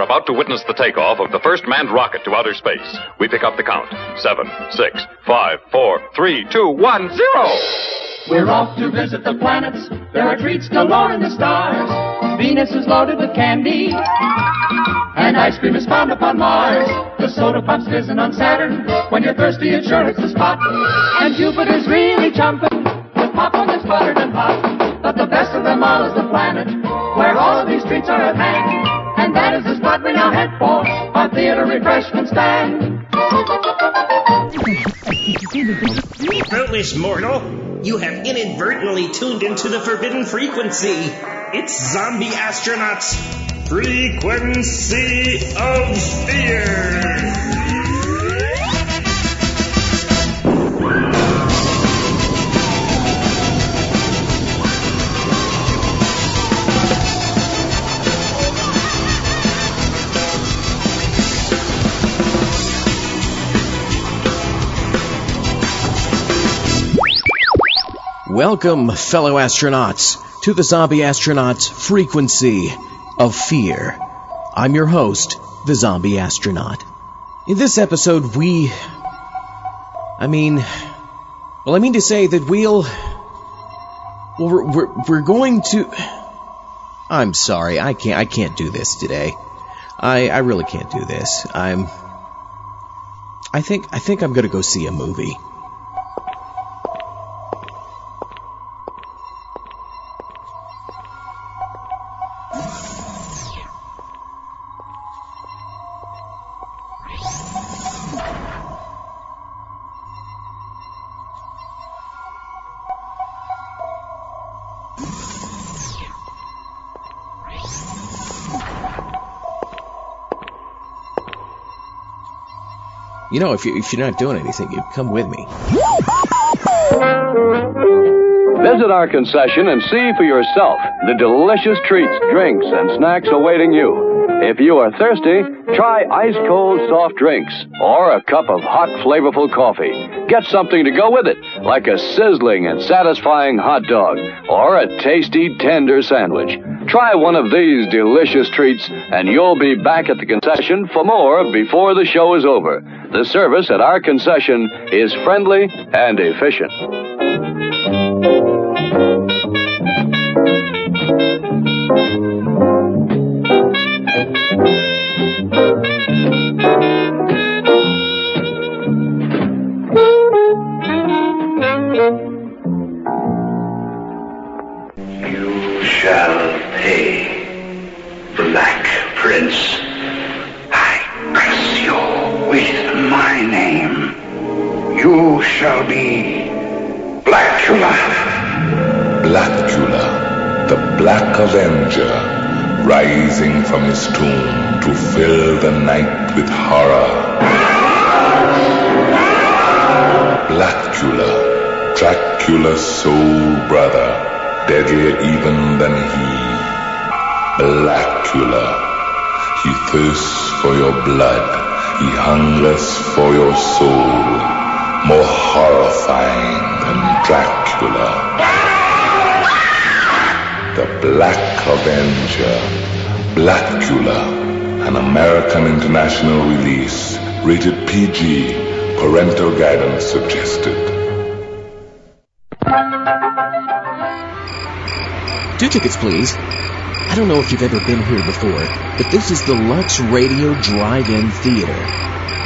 about to witness the takeoff of the first manned rocket to outer space. We pick up the count. 7, 6, 5, 4, 3, 2, 1, 0. We're off to visit the planets. There are treats galore in the stars. Venus is loaded with candy, and ice cream is found upon Mars. The soda pop's fizzing on Saturn. When you're thirsty, it sure hits the spot. And Jupiter's really jumping with popcorn that's buttered and hot. But the best of them all is the planet, where all of these treats are at hand. And that is the spot we now head for, our theater refreshment stand. Fruitless mortal, you have inadvertently tuned into the forbidden frequency. It's Zombie Astronaut's Frequency of Fear. Welcome, fellow astronauts, to the Zombie Astronaut's Frequency of Fear. I'm your host, the Zombie Astronaut. In this episode, I mean to say that we're going to... I'm sorry, I can't do this today. I really can't do this. I think I'm gonna go see a movie. You know, if you're not doing anything, you come with me. Visit our concession and see for yourself the delicious treats, drinks, and snacks awaiting you. If you are thirsty, try ice-cold soft drinks or a cup of hot, flavorful coffee. Get something to go with it, like a sizzling and satisfying hot dog or a tasty, tender sandwich. Try one of these delicious treats, and you'll be back at the concession for more before the show is over. The service at our concession is friendly and efficient. You shall pay, Black Prince. I curse you with my name. You shall be Blackula. Blackula, the Black Avenger, rising from his tomb to fill the night with horror. Blackula, Dracula's soul brother, deadlier even than he. Blackula, he thirsts for your blood, he hungers for your soul, more horrifying than Dracula. The Black Avenger, Blackula, an American international release, rated PG, parental guidance suggested. 2 tickets, please. I don't know if you've ever been here before, but this is the Lux Radio Drive-In Theater.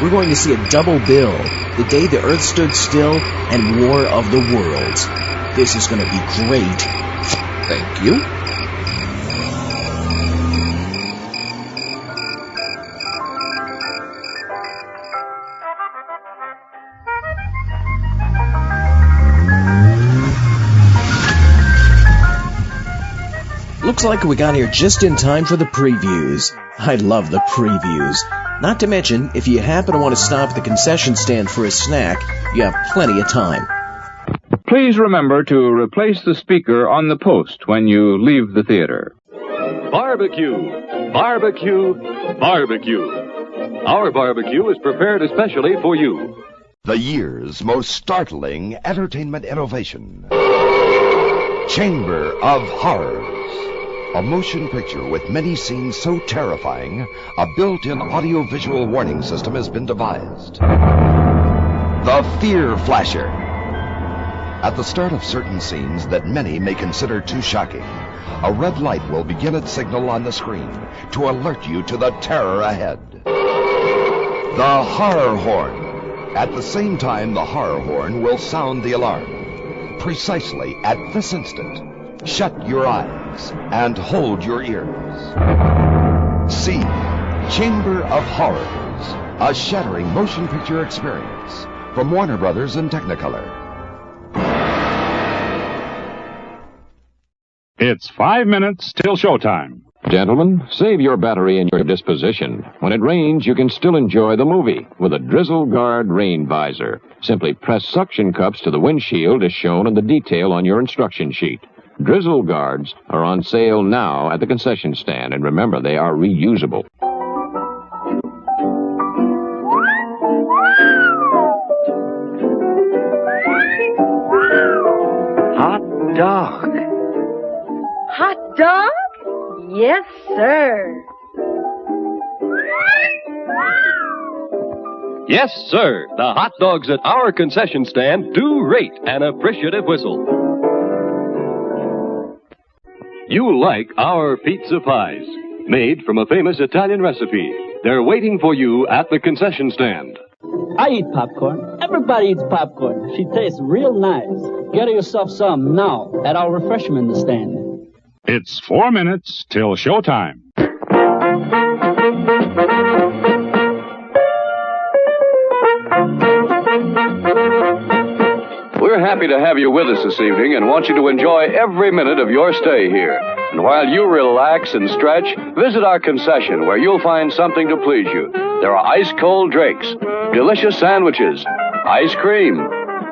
We're going to see a double bill, The Day the Earth Stood Still and War of the Worlds. This is going to be great. Thank you. Looks like we got here just in time for the previews. I love the previews. Not to mention, if you happen to want to stop at the concession stand for a snack, you have plenty of time. Please remember to replace the speaker on the post when you leave the theater. Barbecue, barbecue, barbecue. Our barbecue is prepared especially for you. The year's most startling entertainment innovation. Chamber of Horrors. A motion picture with many scenes so terrifying, a built-in audio-visual warning system has been devised. The Fear Flasher. At the start of certain scenes that many may consider too shocking, a red light will begin its signal on the screen to alert you to the terror ahead. The Horror Horn. At the same time, the horror horn will sound the alarm. Precisely at this instant, shut your eyes and hold your ears. See Chamber of Horrors, a shattering motion picture experience from Warner Brothers and Technicolor. It's 5 minutes till showtime. Gentlemen, save your battery and your disposition. When it rains, you can still enjoy the movie with a Drizzle Guard rain visor. Simply press suction cups to the windshield as shown in the detail on your instruction sheet. Drizzle Guards are on sale now at the concession stand, and remember, they are reusable. Hot dog. Hot dog? Yes, sir. Yes, sir. The hot dogs at our concession stand do rate an appreciative whistle. You like our pizza pies, made from a famous Italian recipe. They're waiting for you at the concession stand. I eat popcorn. Everybody eats popcorn. She tastes real nice. Get yourself some now at our refreshment stand. It's 4 minutes till showtime. We're happy to have you with us this evening and want you to enjoy every minute of your stay here. And while you relax and stretch, visit our concession where you'll find something to please you. There are ice-cold drinks, delicious sandwiches, ice cream,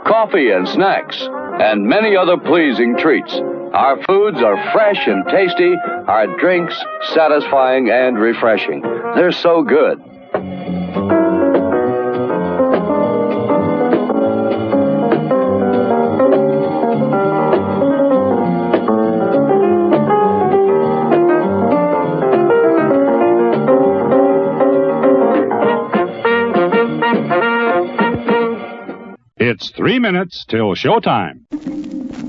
coffee and snacks, and many other pleasing treats. Our foods are fresh and tasty, our drinks satisfying and refreshing. They're so good. It's 3 minutes till showtime.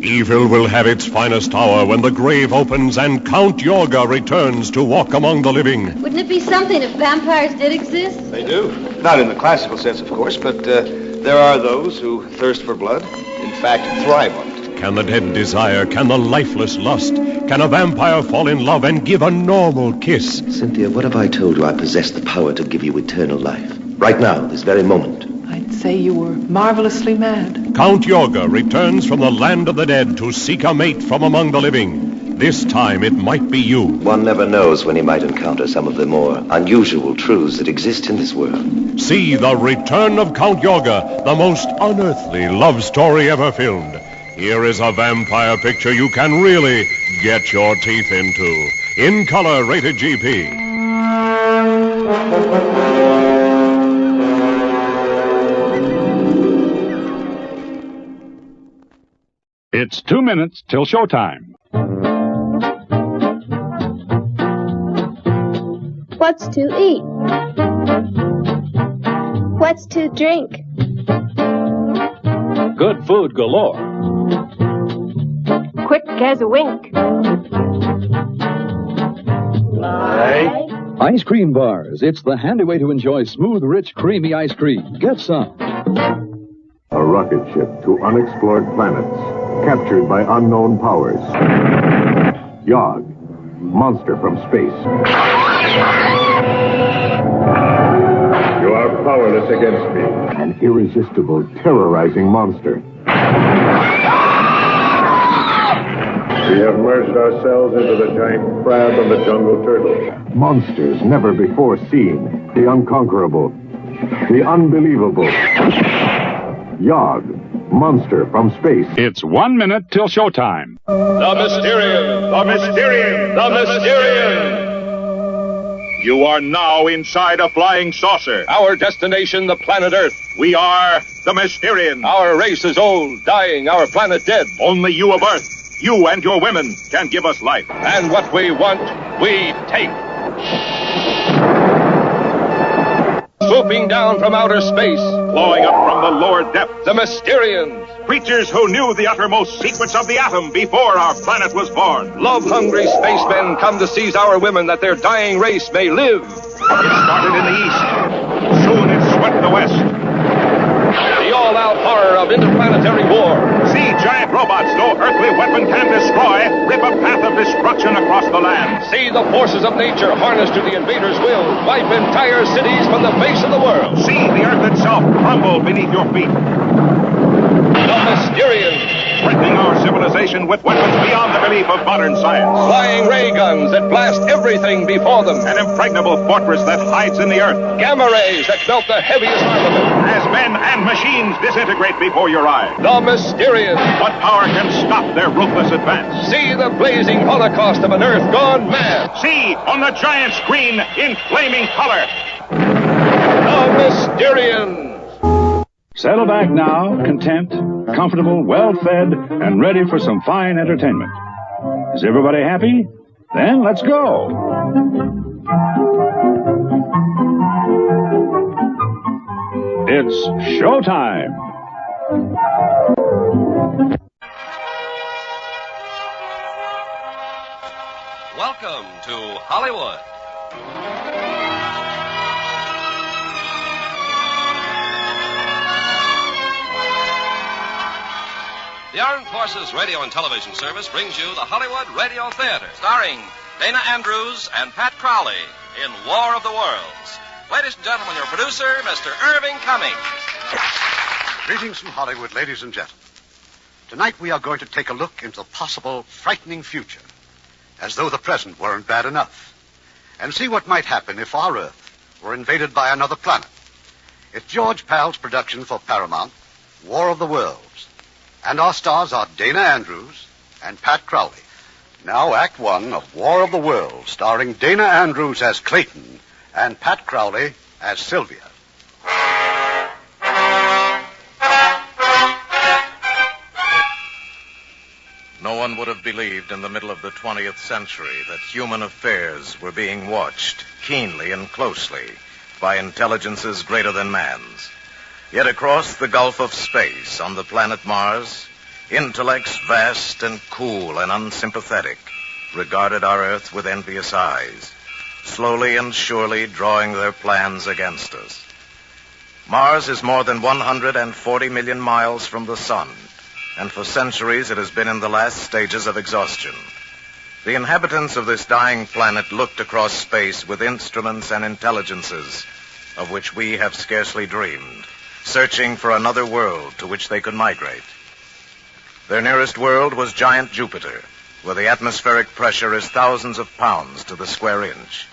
Evil will have its finest hour when the grave opens and Count Yorga returns to walk among the living. Wouldn't it be something if vampires did exist? They do. Not in the classical sense, of course, but there are those who thirst for blood. In fact, thrive on it. Can the dead desire? Can the lifeless lust? Can a vampire fall in love and give a normal kiss? Cynthia, what have I told you? I possess the power to give you eternal life. Right now, this very moment. I'd say you were marvelously mad. Count Yorga returns from the land of the dead to seek a mate from among the living. This time it might be you. One never knows when he might encounter some of the more unusual truths that exist in this world. See The Return of Count Yorga, the most unearthly love story ever filmed. Here is a vampire picture you can really get your teeth into. In color, rated GP. It's 2 minutes till showtime. What's to eat? What's to drink? Good food galore. Quick as a wink. Ice cream bars. It's the handy way to enjoy smooth, rich, creamy ice cream. Get some. A rocket ship to unexplored planets, captured by unknown powers. Yog, monster from space. You are powerless against me. An irresistible, terrorizing monster. We have merged ourselves into the giant crab and the jungle turtle. Monsters never before seen. The unconquerable. The unbelievable. Yog, monster from space. It's 1 minute till showtime. The Mysterian! The Mysterian! The Mysterian! You are now inside a flying saucer. Our destination, the planet Earth. We are the Mysterian. Our race is old, dying, our planet dead. Only you of Earth You and your women can give us life. And what we want, we take. Swooping down from outer space, flowing up from the lower depths, the Mysterians. Creatures who knew the uttermost secrets of the atom before our planet was born. Love-hungry spacemen come to seize our women that their dying race may live. It started in the east. Soon it swept the west. The all-out horror of interplanetary war. See giant robots no earthly weapon can destroy rip a path of destruction across the land. See the forces of nature harnessed to the invader's will wipe entire cities from the face of the world. See the earth itself crumble beneath your feet. The Mysterians. Threatening our civilization with weapons beyond the belief of modern science. Flying ray guns that blast everything before them. An impregnable fortress that hides in the earth. Gamma rays that melt the heaviest armament. As men and machines disintegrate before your eyes. The Mysterians. What power can stop their ruthless advance? See the blazing holocaust of an earth gone mad. See on the giant screen in flaming color. The Mysterians. Settle back now, content, comfortable, well-fed, and ready for some fine entertainment. Is everybody happy? Then let's go. It's showtime. Welcome to Hollywood. The Armed Forces Radio and Television Service brings you the Hollywood Radio Theater, starring Dana Andrews and Pat Crowley in War of the Worlds. Ladies and gentlemen, your producer, Mr. Irving Cummings. Greetings from Hollywood, ladies and gentlemen. Tonight we are going to take a look into the possible frightening future, as though the present weren't bad enough, and see what might happen if our Earth were invaded by another planet. It's George Pal's production for Paramount, War of the Worlds. And our stars are Dana Andrews and Pat Crowley. Now Act One of War of the Worlds, starring Dana Andrews as Clayton and Pat Crowley as Sylvia. No one would have believed in the middle of the 20th century that human affairs were being watched keenly and closely by intelligences greater than man's. Yet across the gulf of space on the planet Mars, intellects vast and cool and unsympathetic regarded our Earth with envious eyes, slowly and surely drawing their plans against us. Mars is more than 140 million miles from the sun, and for centuries it has been in the last stages of exhaustion. The inhabitants of this dying planet looked across space with instruments and intelligences of which we have scarcely dreamed, searching for another world to which they could migrate. Their nearest world was giant Jupiter, where the atmospheric pressure is thousands of pounds to the square inch.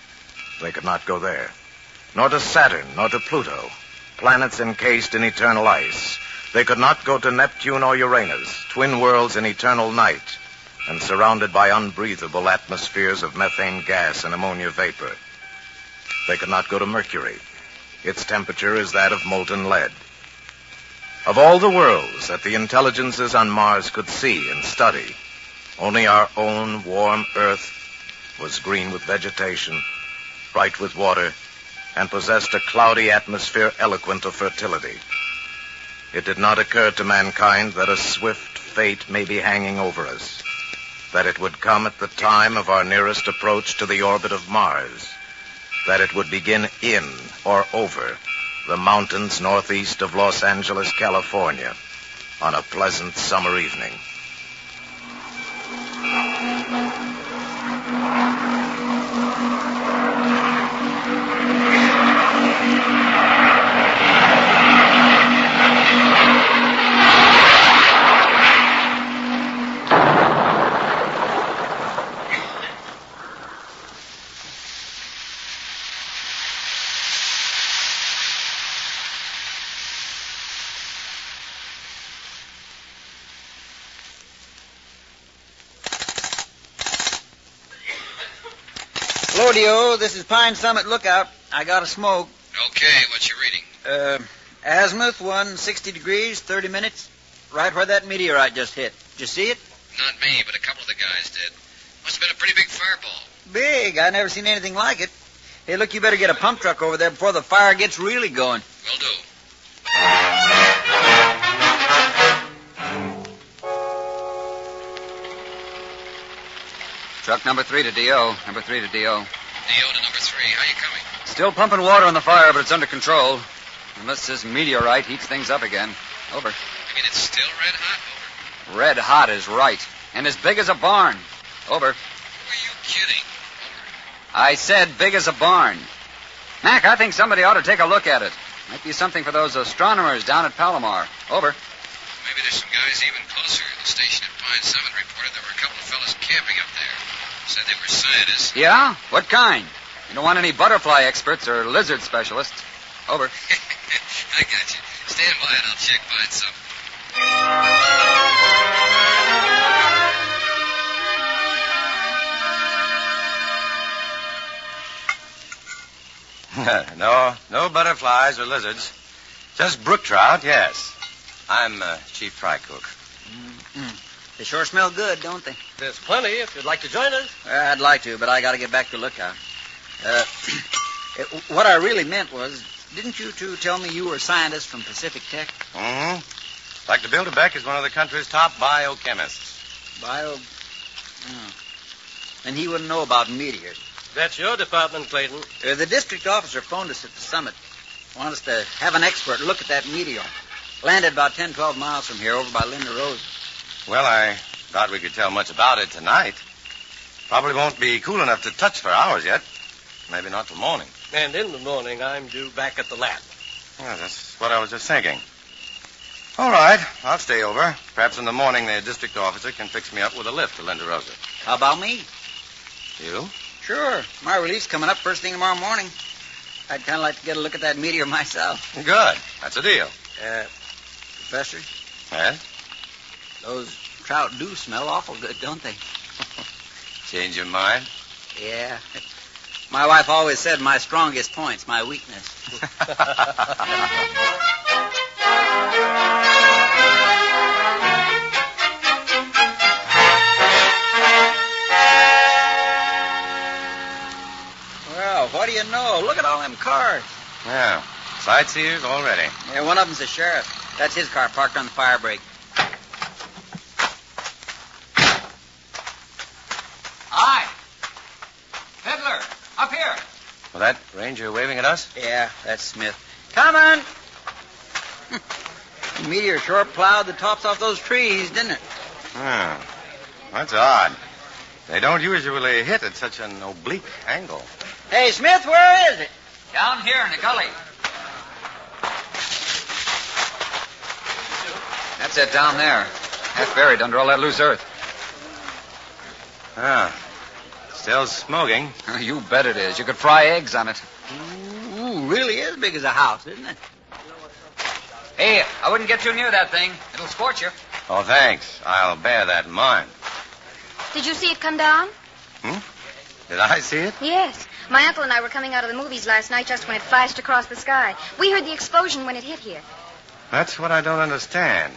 They could not go there. Nor to Saturn, nor to Pluto, planets encased in eternal ice. They could not go to Neptune or Uranus, twin worlds in eternal night, and surrounded by unbreathable atmospheres of methane gas and ammonia vapor. They could not go to Mercury. Its temperature is that of molten lead. Of all the worlds that the intelligences on Mars could see and study, only our own warm Earth was green with vegetation, bright with water, and possessed a cloudy atmosphere eloquent of fertility. It did not occur to mankind that a swift fate may be hanging over us, that it would come at the time of our nearest approach to the orbit of Mars, that it would begin in or over the mountains northeast of Los Angeles, California, on a pleasant summer evening. Hello, Dio. This is Pine Summit Lookout. I got a smoke. Okay, what you reading? Azimuth, 160 degrees, 30 minutes. Right where that meteorite just hit. Did you see it? Not me, but a couple of the guys did. Must have been a pretty big fireball. Big. I never seen anything like it. Hey, look, you better get a pump truck over there before the fire gets really going. Will do. Truck number 3 to D.O. Number 3 to D.O. D.O. to number 3. How you coming? Still pumping water on the fire, but it's under control. Unless this meteorite heats things up again. Over. You mean it's still red hot? Over. Red hot is right. And as big as a barn. Over. Were you kidding? I said big as a barn. Mac, I think somebody ought to take a look at it. Might be something for those astronomers down at Palomar. Over. Maybe there's some guys even closer. The station at Pine Summit reported there were a couple of fellas camping up there. Said they were scientists. Yeah? What kind? You don't want any butterfly experts or lizard specialists. Over. I got you. Stand by and I'll check Pine Summit. No butterflies or lizards. Just brook trout, yes. I'm chief fry cook. Mm-hmm. They sure smell good, don't they? There's plenty if you'd like to join us. I'd like to, but I got to get back to Lookout. What I really meant was, didn't you two tell me you were scientists from Pacific Tech? Mm-hmm. Dr. Bill DeBeck is one of the country's top biochemists. Then he wouldn't know about meteors. That's your department, Clayton. The district officer phoned us at the summit. Want us to have an expert look at that meteor. Landed about 10, 12 miles from here over by Linda Rose. Well, I thought we could tell much about it tonight. Probably won't be cool enough to touch for hours yet. Maybe not till morning. And in the morning, I'm due back at the lab. Yeah, that's what I was just thinking. All right, I'll stay over. Perhaps in the morning the district officer can fix me up with a lift to Linda Rosa. How about me? You? Sure. My relief's coming up first thing tomorrow morning. I'd kind of like to get a look at that meteor myself. Good. That's a deal. Professor? Yes? Those trout do smell awful good, don't they? Change your mind? Yeah. My wife always said my strongest point's my weakness. Well, what do you know? Look at all them cars. Yeah. Sightseers already. Yeah, one of them's the sheriff. That's his car parked on the fire break. Hi. Fiddler, up here. Well, that ranger waving at us? Yeah, that's Smith. Coming! The meteor sure plowed the tops off those trees, didn't it? Oh, that's odd. They don't usually hit at such an oblique angle. Hey, Smith, where is it? Down here in the gully. That's it down there. Half buried under all that loose earth. Ah. Still smoking. You bet it is. You could fry eggs on it. Ooh, really is big as a house, isn't it? Hey, I wouldn't get too near that thing. It'll scorch you. Oh, thanks. I'll bear that in mind. Did you see it come down? Did I see it? Yes. My uncle and I were coming out of the movies last night just when it flashed across the sky. We heard the explosion when it hit here. That's what I don't understand.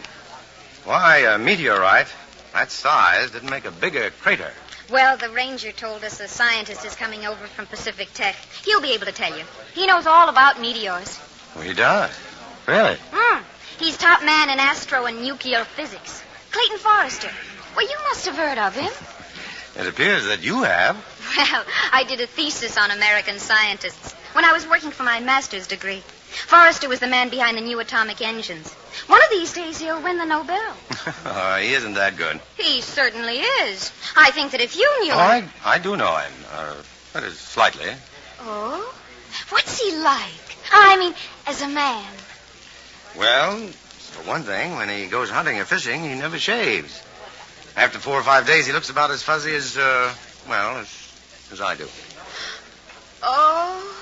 Why, a meteorite that size didn't make a bigger crater. Well, the ranger told us a scientist is coming over from Pacific Tech. He'll be able to tell you. He knows all about meteors. Well, he does? Really? He's top man in astro and nuclear physics. Clayton Forrester. Well, you must have heard of him. It appears that you have. Well, I did a thesis on American scientists when I was working for my master's degree. Forrester was the man behind the new atomic engines. One of these days he'll win the Nobel. He isn't that good. He certainly is. I think that if you knew him... I do know him. That is, slightly. Oh? What's he like? I mean, as a man. Well, for one thing, when he goes hunting or fishing, he never shaves. After 4 or 5 days, he looks about as fuzzy as I do. Oh,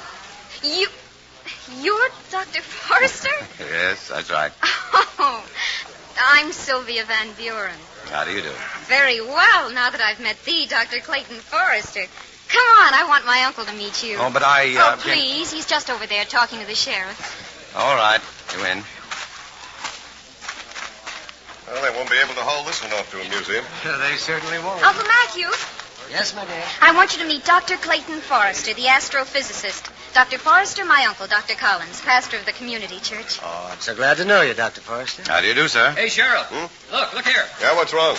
you're Dr. Forrester? Yes, that's right. Oh, I'm Sylvia Van Buren. How do you do? Very well, now that I've met thee, Dr. Clayton Forrester. Come on, I want my uncle to meet you. Oh, but I... Oh, please, he's just over there talking to the sheriff. All right, you in. Well, they won't be able to haul this one off to a museum. They certainly won't. Uncle Matthew, Yes, my dear. I want you to meet Dr. Clayton Forrester, the astrophysicist. Dr. Forrester, my uncle, Dr. Collins, pastor of the community church. Oh, I'm so glad to know you, Dr. Forrester. How do you do, sir? Hey, Sheriff. Look here. Yeah, what's wrong?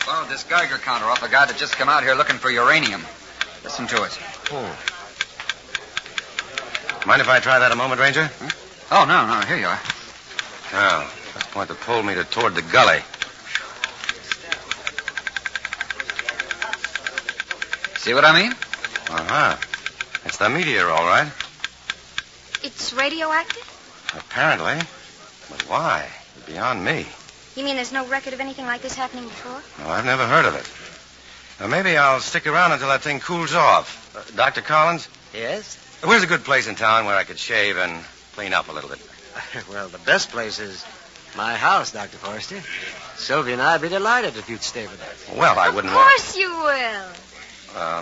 Found this Geiger counter off a guy that just come out here looking for uranium. Listen to it. Mind if I try that a moment, Ranger? Oh, no, here you are. Oh, let's point the pole meter toward the gully. See what I mean? Uh-huh. It's the meteor, all right. It's radioactive? Apparently. But why? Beyond me. You mean there's no record of anything like this happening before? No, I've never heard of it. Now, maybe I'll stick around until that thing cools off. Dr. Collins? Yes? Where's a good place in town where I could shave and clean up a little bit? Well, the best place is my house, Dr. Forrester. Sylvia and I'd be delighted if you'd stay with us. Well, I wouldn't Of course you will.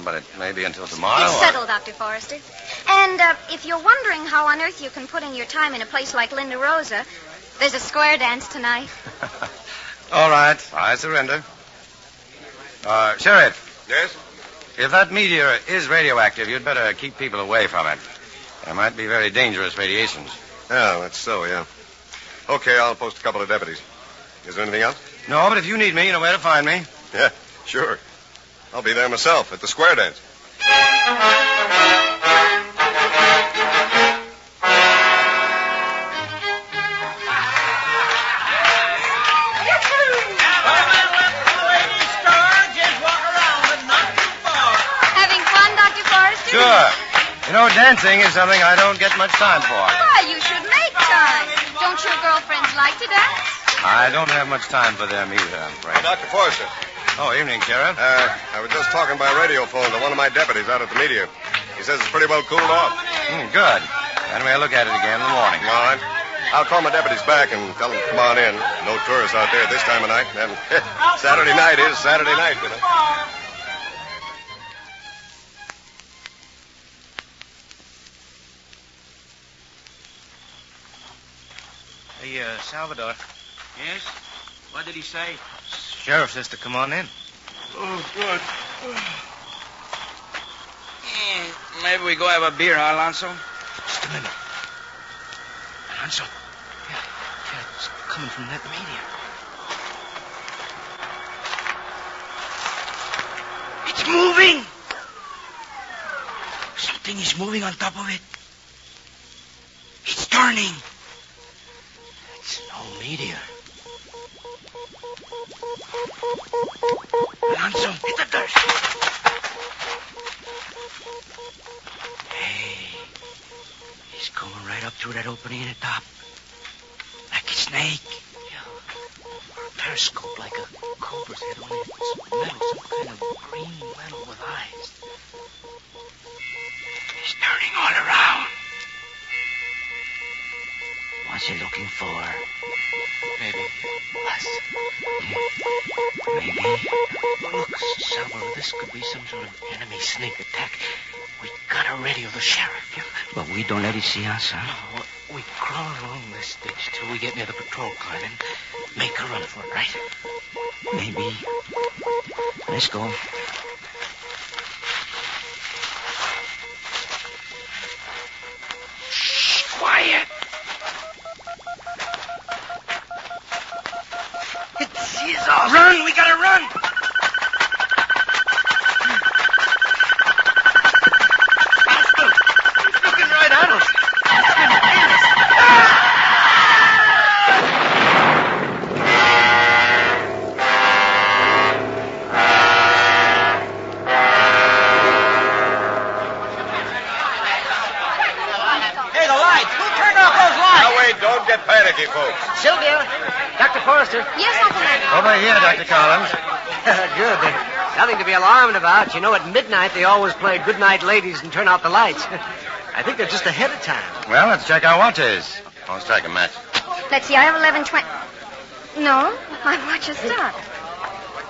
But it may be until tomorrow. It's settled, Dr. Forrester. And if you're wondering how on earth you can put in your time in a place like Linda Rosa, there's a square dance tonight. All right, I surrender. Sheriff. Yes? If that meteor is radioactive, you'd better keep people away from it. There might be very dangerous radiations. Oh, that's so, yeah. Okay, I'll post a couple of deputies. Is there anything else? No, but if you need me, you know where to find me. Yeah, sure. I'll be there myself at the square dance. Having fun, Dr. Forrester? Sure. You know, dancing is something I don't get much time for. Why, you should make time. Don't your girlfriends like to dance? I don't have much time for them either, I'm afraid. Dr. Forrester. Oh, evening, Sheriff. I was just talking by radio phone to one of my deputies out at the meteor. He says it's pretty well cooled off. Good. Then we'll look at it again in the morning. All right. I'll call my deputies back and tell them to come on in. No tourists out there at this time of night. And Saturday night is Saturday night, you know. Hey, Salvador. Yes? What did he say? Sheriff says to come on in. Oh, good. Maybe we go have a beer, huh, Alonso? Just a minute. Alonso. Yeah, it's coming from that meteor. It's moving! Something is moving on top of it. It's turning. It's no meteor. Alonso, hit the dirt. Hey, he's coming right up through that opening in the top. Like a snake. Yeah. Or a periscope like a cobra's head, only it's metal, some kind of green metal with eyes. He's turning all around. What's he looking for? Maybe us. Maybe. Look, Salvador, this could be some sort of enemy sneak attack. We gotta radio the sheriff. Yeah? But we don't let it see us, huh? No, we crawl along this ditch till we get near the patrol car and make a run for it, right? Maybe. Let's go. Shh, quiet. It sees us. Run! We gotta run! It's looking right at us. It's gonna kill us. Hey, the lights. Who turned off those lights? Now, wait, don't get panicky, folks. Sylvia. Dr. Forrester. Yes, Uncle Matthew. Over here, Dr. Collins. Good. There's nothing to be alarmed about. You know, at midnight they always play Goodnight Ladies and turn out the lights. I think they're just ahead of time. Well, let's check our watches. Let's strike a match. Let's see, I have 11:20. No, my watch has stopped.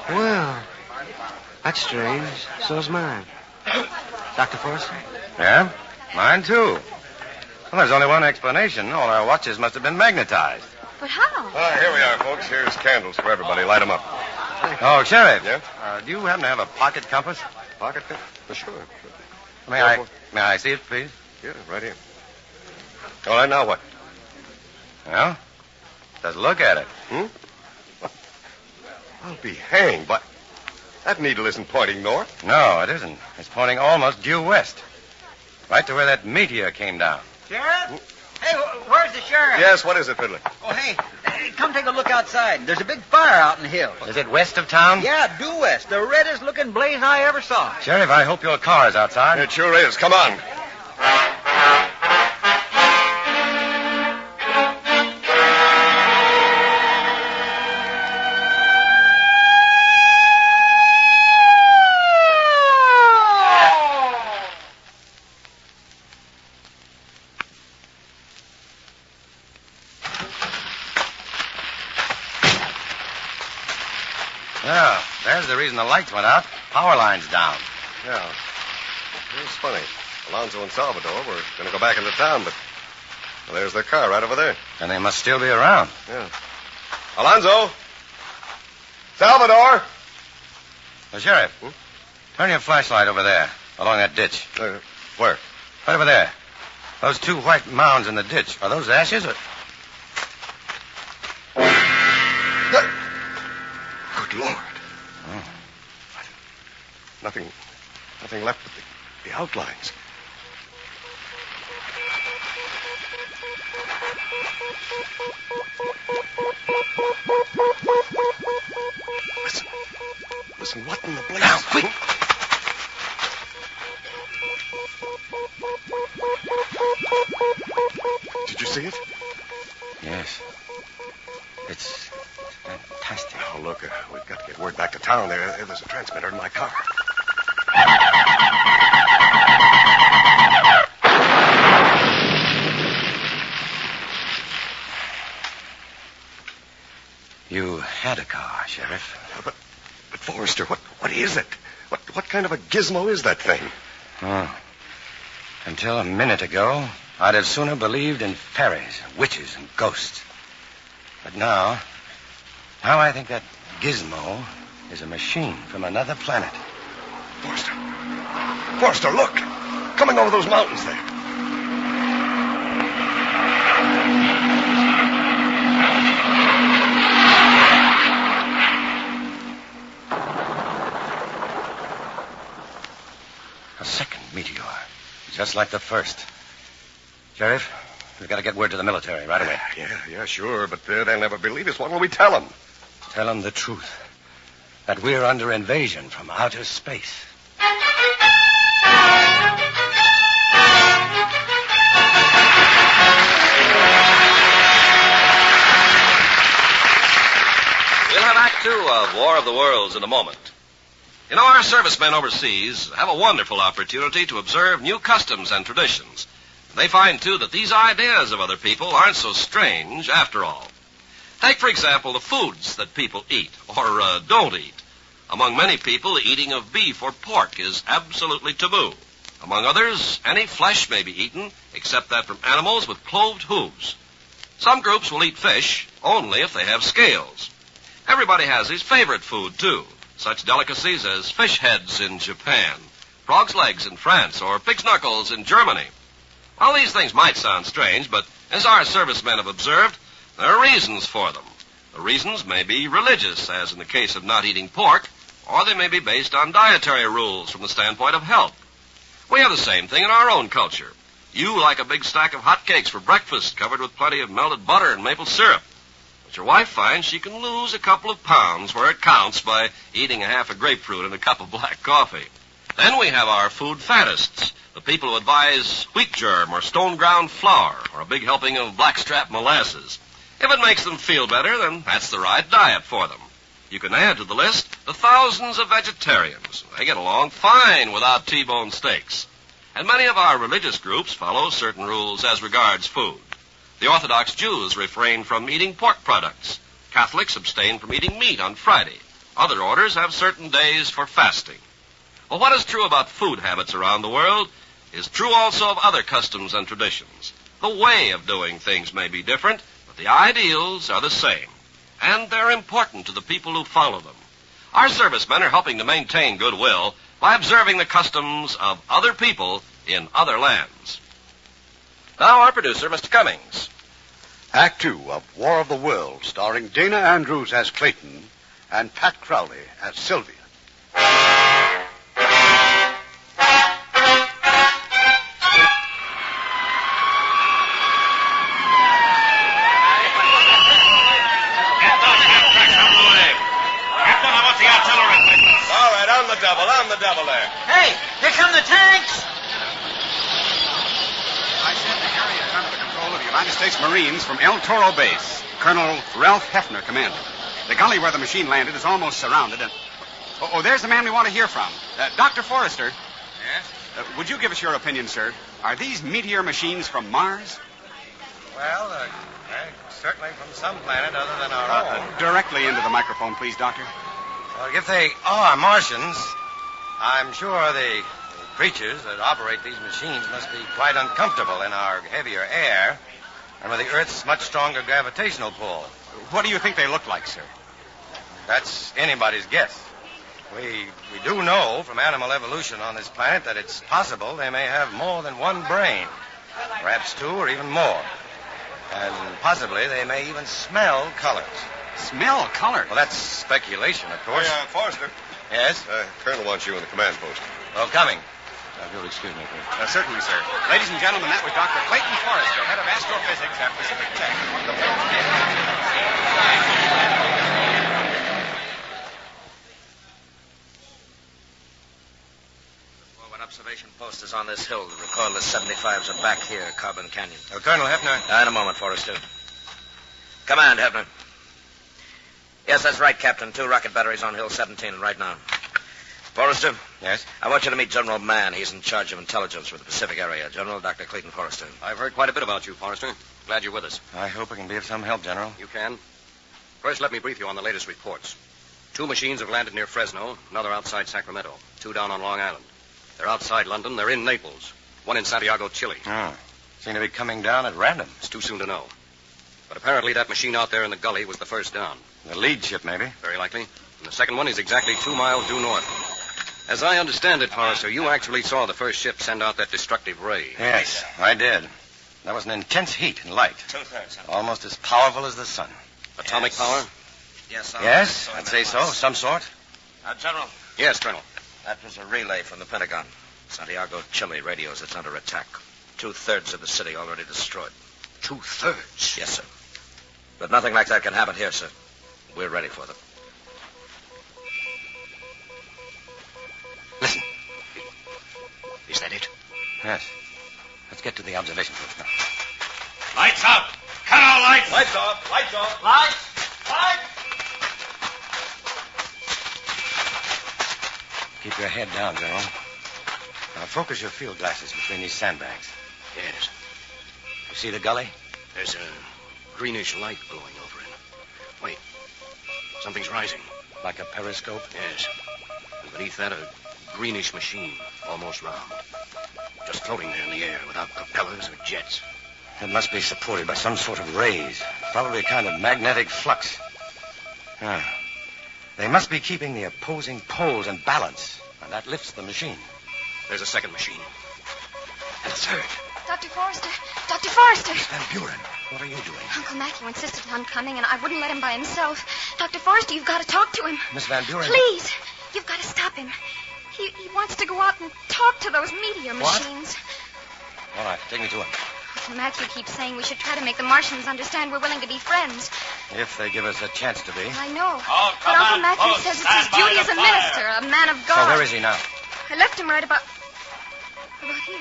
Well, that's strange. So's mine. Dr. Forrester? Yeah? Mine, too. Well, there's only one explanation. All our watches must have been magnetized. But how? Here we are, folks. Here's candles for everybody. Light them up. Oh, Sheriff. Yeah? Do you happen to have a pocket compass? Pocket compass? Sure. May I see it, please? Yeah, right here. All right, now what? Well, let's look at it. I'll be hanged, but that needle isn't pointing north. No, it isn't. It's pointing almost due west. Right to where that meteor came down. Sheriff? Hey, where's the sheriff? Yes, what is it, Fiddler? Oh, hey, come take a look outside. There's a big fire out in the hills. Is it west of town? Yeah, due west. The reddest looking blaze I ever saw. Sheriff, I hope your car is outside. It sure is. Come on. Yeah, there's the reason the lights went out. Power line's down. Yeah. It's funny. Alonzo and Salvador were going to go back into town, but there's their car right over there. And they must still be around. Yeah. Alonzo! Salvador! Sheriff, turn your flashlight over there, along that ditch. Where? Right over there. Those two white mounds in the ditch. Are those ashes or... Good Lord. Oh. Nothing left but the outlines. Listen, what in the blazes? Now, quick! Did you see it? Yes. It's fantastic. Oh, look, we've got to get word back to town. There's a transmitter in my car. You had a car, Sheriff. But Forrester, what is it? What kind of a gizmo is that thing? Oh. Until a minute ago, I'd have sooner believed in fairies, witches, and ghosts. But now I think that gizmo is a machine from another planet. Forrester, look! Coming over those mountains there. A second meteor, just like the first. Sheriff, we've got to get word to the military right away. Yeah, sure, but they'll never believe us. What will we tell them? Tell them the truth. That we're under invasion from outer space. We'll have Act 2 of War of the Worlds in a moment. You know, our servicemen overseas have a wonderful opportunity to observe new customs and traditions. They find, too, that these ideas of other people aren't so strange after all. Take, for example, the foods that people eat or don't eat. Among many people, the eating of beef or pork is absolutely taboo. Among others, any flesh may be eaten, except that from animals with cloved hooves. Some groups will eat fish only if they have scales. Everybody has his favorite food, too. Such delicacies as fish heads in Japan, frog's legs in France, or pig's knuckles in Germany. Well, these things might sound strange, but as our servicemen have observed, there are reasons for them. The reasons may be religious, as in the case of not eating pork, or they may be based on dietary rules from the standpoint of health. We have the same thing in our own culture. You like a big stack of hot cakes for breakfast, covered with plenty of melted butter and maple syrup. But your wife finds she can lose a couple of pounds where it counts by eating a half a grapefruit and a cup of black coffee. Then we have our food faddists, the people who advise wheat germ or stone ground flour or a big helping of blackstrap molasses. If it makes them feel better, then that's the right diet for them. You can add to the list the thousands of vegetarians. They get along fine without T-bone steaks. And many of our religious groups follow certain rules as regards food. The Orthodox Jews refrain from eating pork products. Catholics abstain from eating meat on Friday. Other orders have certain days for fasting. Well, what is true about food habits around the world is true also of other customs and traditions. The way of doing things may be different, but but the ideals are the same, and they're important to the people who follow them. Our servicemen are helping to maintain goodwill by observing the customs of other people in other lands. Now, our producer, Mr. Cummings. Act 2 of War of the Worlds, starring Dana Andrews as Clayton and Pat Crowley as Sylvia. On the double there. Hey, here come the tanks. I send the area under the control of the United States Marines from El Toro Base. Colonel Ralph Hefner, commanding. The gully where the machine landed is almost surrounded, and... Oh, there's the man we want to hear from. Dr. Forrester. Yes? Would you give us your opinion, sir? Are these meteor machines from Mars? Well, certainly from some planet other than our own. Directly into the microphone, please, Doctor. Well, if they are Martians, I'm sure the creatures that operate these machines must be quite uncomfortable in our heavier air and with the Earth's much stronger gravitational pull. What do you think they look like, sir? That's anybody's guess. We do know from animal evolution on this planet that it's possible they may have more than one brain, perhaps two or even more. And possibly they may even smell colors. Smell color? Well, that's speculation, of course. Forrester. Yes? Colonel wants you in the command post. Oh, coming. You'll excuse me, please. Certainly, sir. Ladies and gentlemen, that was Dr. Clayton Forrester, head of astrophysics at Pacific Tech. Forward observation post is on this hill. The recoilless 75s are back here, Carbon Canyon. Colonel Hefner. In a moment, Forrester. Command, Hefner. Yes, that's right, Captain. 2 rocket batteries on Hill 17 right now. Forrester? Yes? I want you to meet General Mann. He's in charge of intelligence for the Pacific area. General Dr. Clayton Forrester. I've heard quite a bit about you, Forrester. Glad you're with us. I hope I can be of some help, General. You can. First, let me brief you on the latest reports. 2 machines have landed near Fresno, another outside Sacramento, 2 down on Long Island. They're outside London. They're in Naples. 1 in Santiago, Chile. Oh. Seem to be coming down at random. It's too soon to know. But apparently that machine out there in the gully was the first down. The lead ship, maybe? Very likely. And the second one is exactly 2 miles due north. As I understand it, Forrester, you actually saw the first ship send out that destructive ray. Yes, I did. That was an intense heat and light. 2/3. Almost as powerful as the sun. Atomic power? Yes, Yes, I'd say so. Some sort. General. Yes, Colonel. That was a relay from the Pentagon. Santiago, Chile radios. It's under attack. 2/3 of the city already destroyed. 2/3? Yes, sir. But nothing like that can happen here, sir. We're ready for them. Listen. Is that it? Yes. Let's get to the observation post now. Lights out! Cut all lights! Lights off! Lights off! Lights! Lights! Keep your head down, General. Now focus your field glasses between these sandbags. Yes. You see the gully? There's a greenish light glowing over it. Wait. Something's rising. Like a periscope? Yes. And beneath that, a greenish machine, almost round. Just floating there in the air without propellers or jets. It must be supported by some sort of rays. Probably a kind of magnetic flux. They must be keeping the opposing poles in balance, and that lifts the machine. There's a second machine. And a third. Dr. Forrester! Dr. Forrester! Miss Van Buren, what are you doing? Uncle Matthew insisted on coming, and I wouldn't let him by himself. Dr. Forrester, you've got to talk to him. Miss Van Buren? Please. You've got to stop him. He wants to go out and talk to those meteor machines. All right, take me to him. Uncle Matthew keeps saying we should try to make the Martians understand we're willing to be friends. If they give us a chance to be. I know. Oh, but Uncle Matthew says it's his duty as a minister, a man of God. So where is he now? I left him right about here.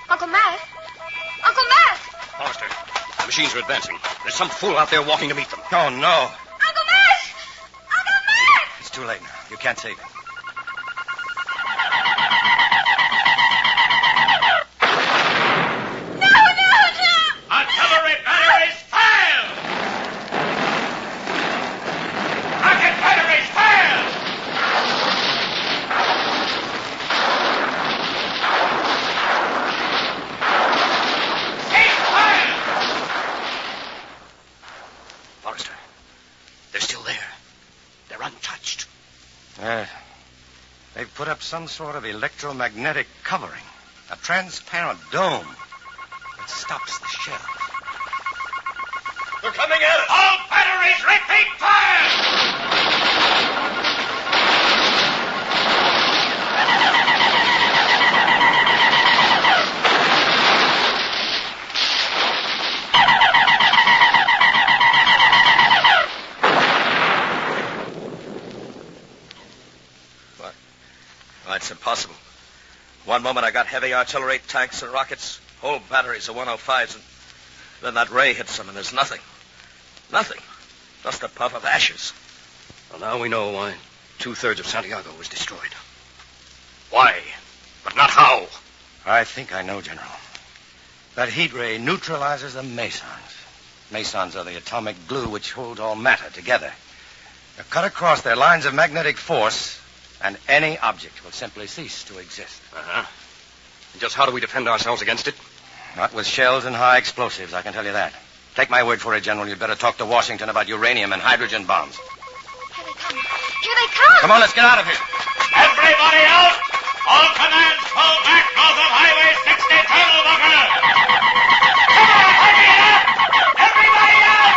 Uncle Matt? Uncle Matt! Forrester, the machines are advancing. There's some fool out there walking to meet them. Oh, no. Uncle Matt! Uncle Matt! It's too late now. You can't save him. Artillery batteries, fire! Rocket batteries, fire! Cease fire! put up some sort of electromagnetic covering, a transparent dome that stops the shell. They're coming at us! All batteries, repeat fire! It's impossible. One moment I got heavy artillery, tanks, and rockets, whole batteries of 105s, and then that ray hits them, and there's nothing. Nothing. Just a puff of ashes. Well, now we know why 2/3 of Santiago was destroyed. Why? But not how. I think I know, General. That heat ray neutralizes the mesons. Mesons are the atomic glue which holds all matter together. They're cut across their lines of magnetic force, and any object will simply cease to exist. Uh-huh. And just how do we defend ourselves against it? Not with shells and high explosives, I can tell you that. Take my word for it, General. You'd better talk to Washington about uranium and hydrogen bombs. Here they come. Here they come. Come on, let's get out of here. Everybody out! All commands pull back north of Highway 60, Tunnel Bunker! Come on, hurry it up! Everybody out!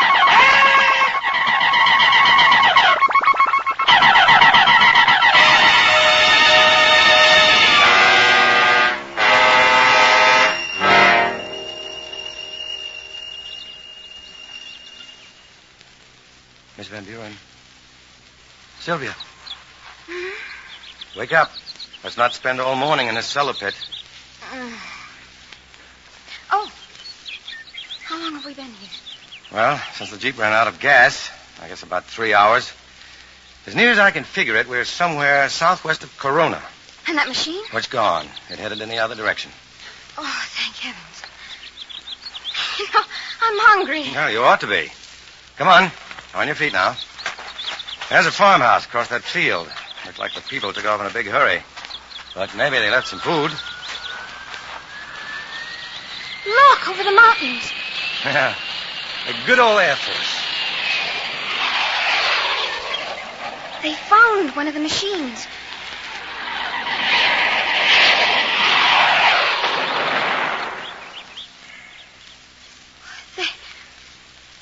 Miss Van Buren. Sylvia. Wake up. Let's not spend all morning in this cellar pit. Oh. How long have we been here? Well, since the Jeep ran out of gas, I guess about 3 hours. As near as I can figure it, we're somewhere southwest of Corona. And that machine? Well, it's gone. It headed in the other direction. Oh, thank heavens. You know, I'm hungry. No, you ought to be. Come on. On your feet now. There's a farmhouse across that field. Looks like the people took off in a big hurry. But maybe they left some food. Look, over the mountains. Yeah. A good old Air Force. They found one of the machines.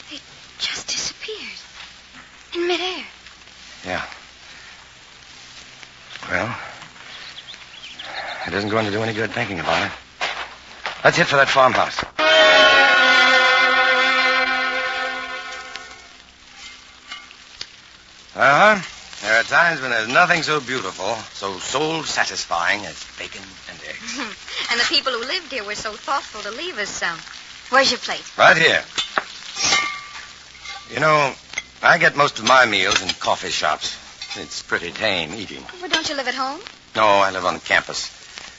They just disappeared. In midair. Yeah. Well, it isn't going to do any good thinking about it. Let's hit for that farmhouse. Uh-huh. There are times when there's nothing so beautiful, so soul-satisfying as bacon and eggs. And the people who lived here were so thoughtful to leave us some. Where's your plate? Right here. You know, I get most of my meals in coffee shops. It's pretty tame eating. Well, don't you live at home? No, I live on campus.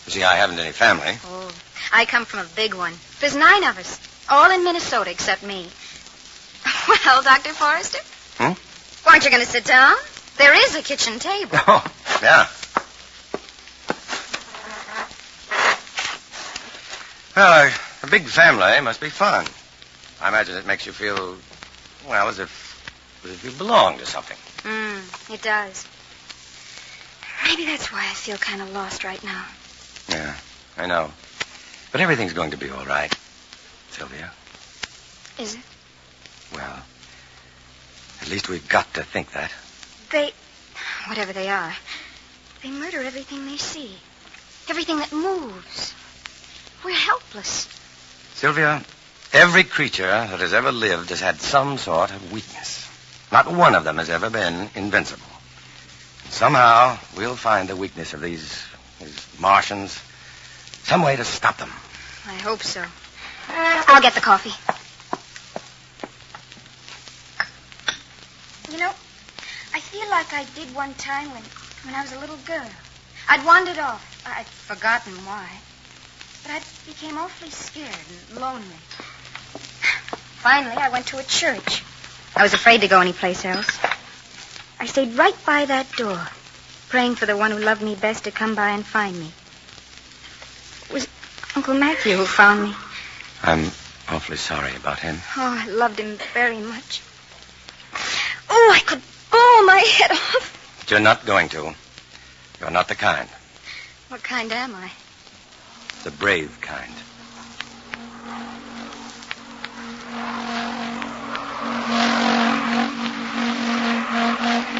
You see, I haven't any family. Oh, I come from a big one. There's 9 of us, all in Minnesota except me. Well, Dr. Forrester? Aren't you going to sit down? There is a kitchen table. Oh, yeah. Well, a big family must be fun. I imagine it makes you feel, well, as if you belong to something. It does. Maybe that's why I feel kind of lost right now. Yeah, I know. But everything's going to be all right, Sylvia. Is it? Well, at least we've got to think that. Whatever they are, they murder everything they see. Everything that moves. We're helpless. Sylvia, every creature that has ever lived has had some sort of weakness. Not one of them has ever been invincible. And somehow, we'll find the weakness of these Martians. Some way to stop them. I hope so. I'll get the coffee. You know, I feel like I did one time when I was a little girl. I'd wandered off. I'd forgotten why. But I became awfully scared and lonely. Finally, I went to a church. I was afraid to go anyplace else. I stayed right by that door, praying for the one who loved me best to come by and find me. It was Uncle Matthew who found me. I'm awfully sorry about him. Oh, I loved him very much. Oh, I could bawl my head off. But you're not going to. You're not the kind. What kind am I? The brave kind.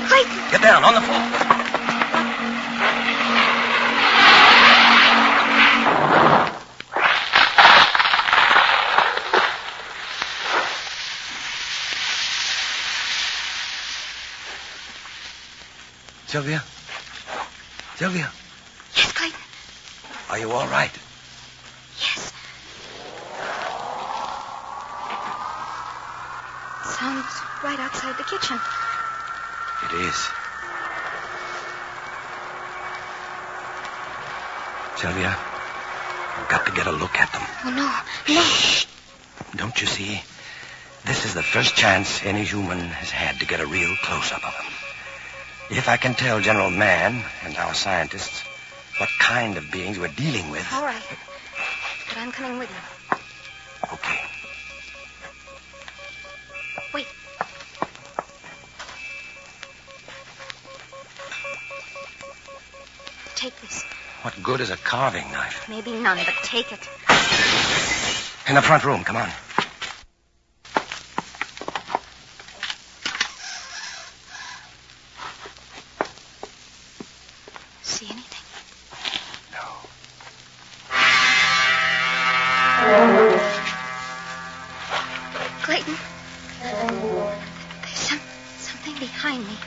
Clayton! Get down, on the floor. Sylvia? Sylvia? Yes, Clayton. Are you all right? Yes. Sounds right outside the kitchen. It is. Sylvia, I've got to get a look at them. Oh, no. No. Don't you see? This is the first chance any human has had to get a real close-up of them. If I can tell General Mann and our scientists what kind of beings we're dealing with... All right. But I'm coming with you. Okay. Wait. Take this. What good is a carving knife? Maybe none, but take it. In the front room, come on. See anything? Clayton, there's something behind me.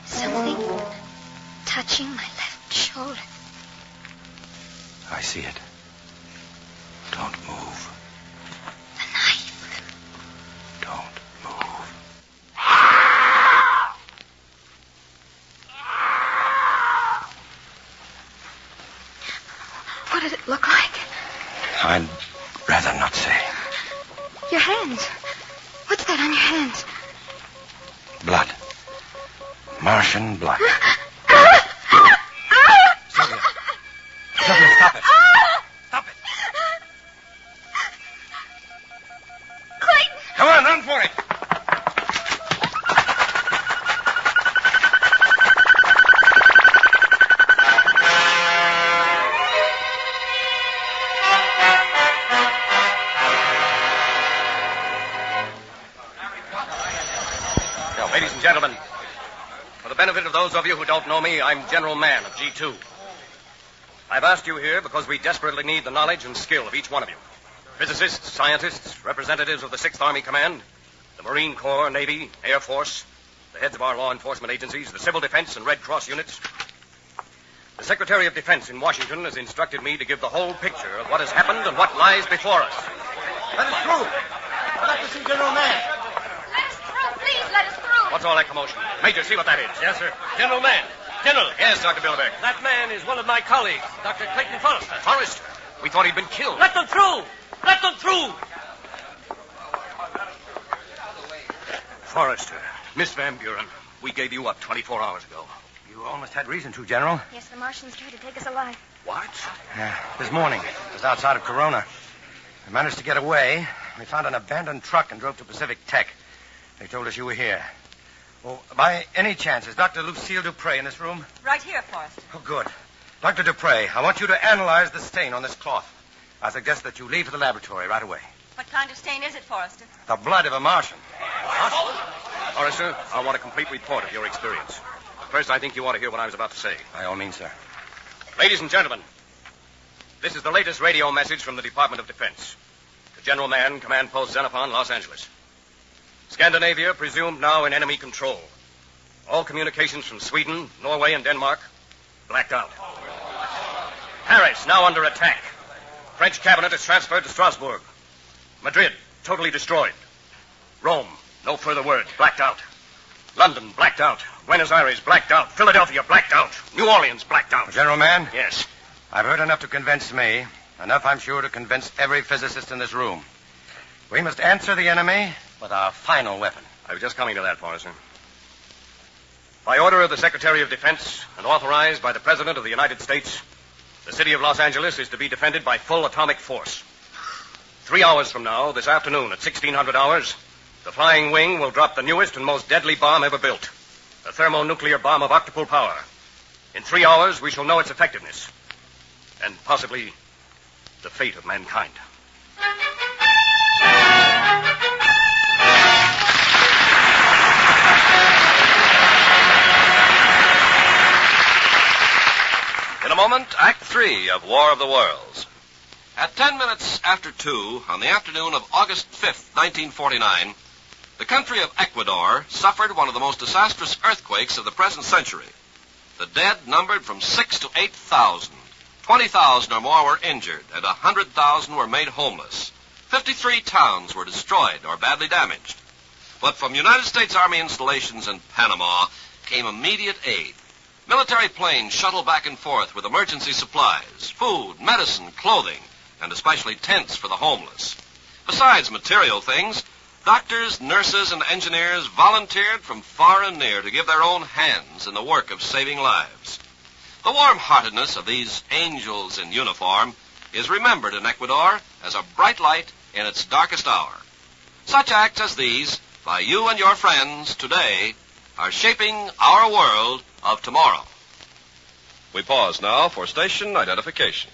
Something touching my left shoulder. I see it. Don't move. The knife. Don't move. What does it look like? I'd rather not say. Your hands. What's that on your hands? Blood. Martian blood. Sylvia. Sylvia, stop it. Stop it. Clayton! Come on, run for it. Now, ladies and gentlemen, for the benefit of those of you who don't know me, I'm General Mann of G2. I've asked you here because we desperately need the knowledge and skill of each one of you. Physicists, scientists, representatives of the 6th Army Command, the Marine Corps, Navy, Air Force, the heads of our law enforcement agencies, the Civil Defense and Red Cross units. The Secretary of Defense in Washington has instructed me to give the whole picture of what has happened and what lies before us. Let us through. I'd like to see General Mann. Let us through, please, let us through. What's all that commotion? Major, see what that is. Yes, sir. General Mann. General. Yes, Dr. Bilderberg. That man is one of my colleagues, Dr. Clayton Forrester. Forrester? We thought he'd been killed. Let them through. Let them through. Forrester. Miss Van Buren, we gave you up 24 hours ago. You almost had reason to, General. Yes, the Martians tried to take us alive. What? This morning, just outside of Corona. We managed to get away. We found an abandoned truck and drove to Pacific Tech. They told us you were here. Oh, by any chance, is Dr. Lucille Dupre in this room? Right here, Forrest. Oh, good. Dr. Dupre, I want you to analyze the stain on this cloth. I suggest that you leave for the laboratory right away. What kind of stain is it, Forrester? The blood of a Martian. Forrester, I want a complete report of your experience. First, I think you ought to hear what I was about to say. By all means, sir. Ladies and gentlemen, this is the latest radio message from the Department of Defense. To General Mann, Command Post Xenophon, Los Angeles. Scandinavia presumed now in enemy control. All communications from Sweden, Norway, and Denmark blacked out. Paris now under attack. French cabinet is transferred to Strasbourg. Madrid totally destroyed. Rome, no further word, blacked out. London blacked out. Buenos Aires blacked out. Philadelphia blacked out. New Orleans blacked out. General Mann? Yes. I've heard enough to convince me. Enough, I'm sure, to convince every physicist in this room. We must answer the enemy with our final weapon. I was just coming to that, Forrester. By order of the Secretary of Defense and authorized by the President of the United States, the city of Los Angeles is to be defended by full atomic force. 3 hours from now, this afternoon at 1600 hours, the Flying Wing will drop the newest and most deadly bomb ever built, a thermonuclear bomb of octuple power. In 3 hours, we shall know its effectiveness. And possibly the fate of mankind. In a moment, Act 3 of War of the Worlds. At 10 minutes after 2, on the afternoon of August 5th, 1949, the country of Ecuador suffered one of the most disastrous earthquakes of the present century. The dead numbered from 6,000 to 8,000. 20,000 or more were injured, and 100,000 were made homeless. 53 towns were destroyed or badly damaged. But from United States Army installations in Panama came immediate aid. Military planes shuttled back and forth with emergency supplies, food, medicine, clothing, and especially tents for the homeless. Besides material things, doctors, nurses, and engineers volunteered from far and near to give their own hands in the work of saving lives. The warm-heartedness of these angels in uniform is remembered in Ecuador as a bright light in its darkest hour. Such acts as these, by you and your friends today, are shaping our world of tomorrow. We pause now for station identification.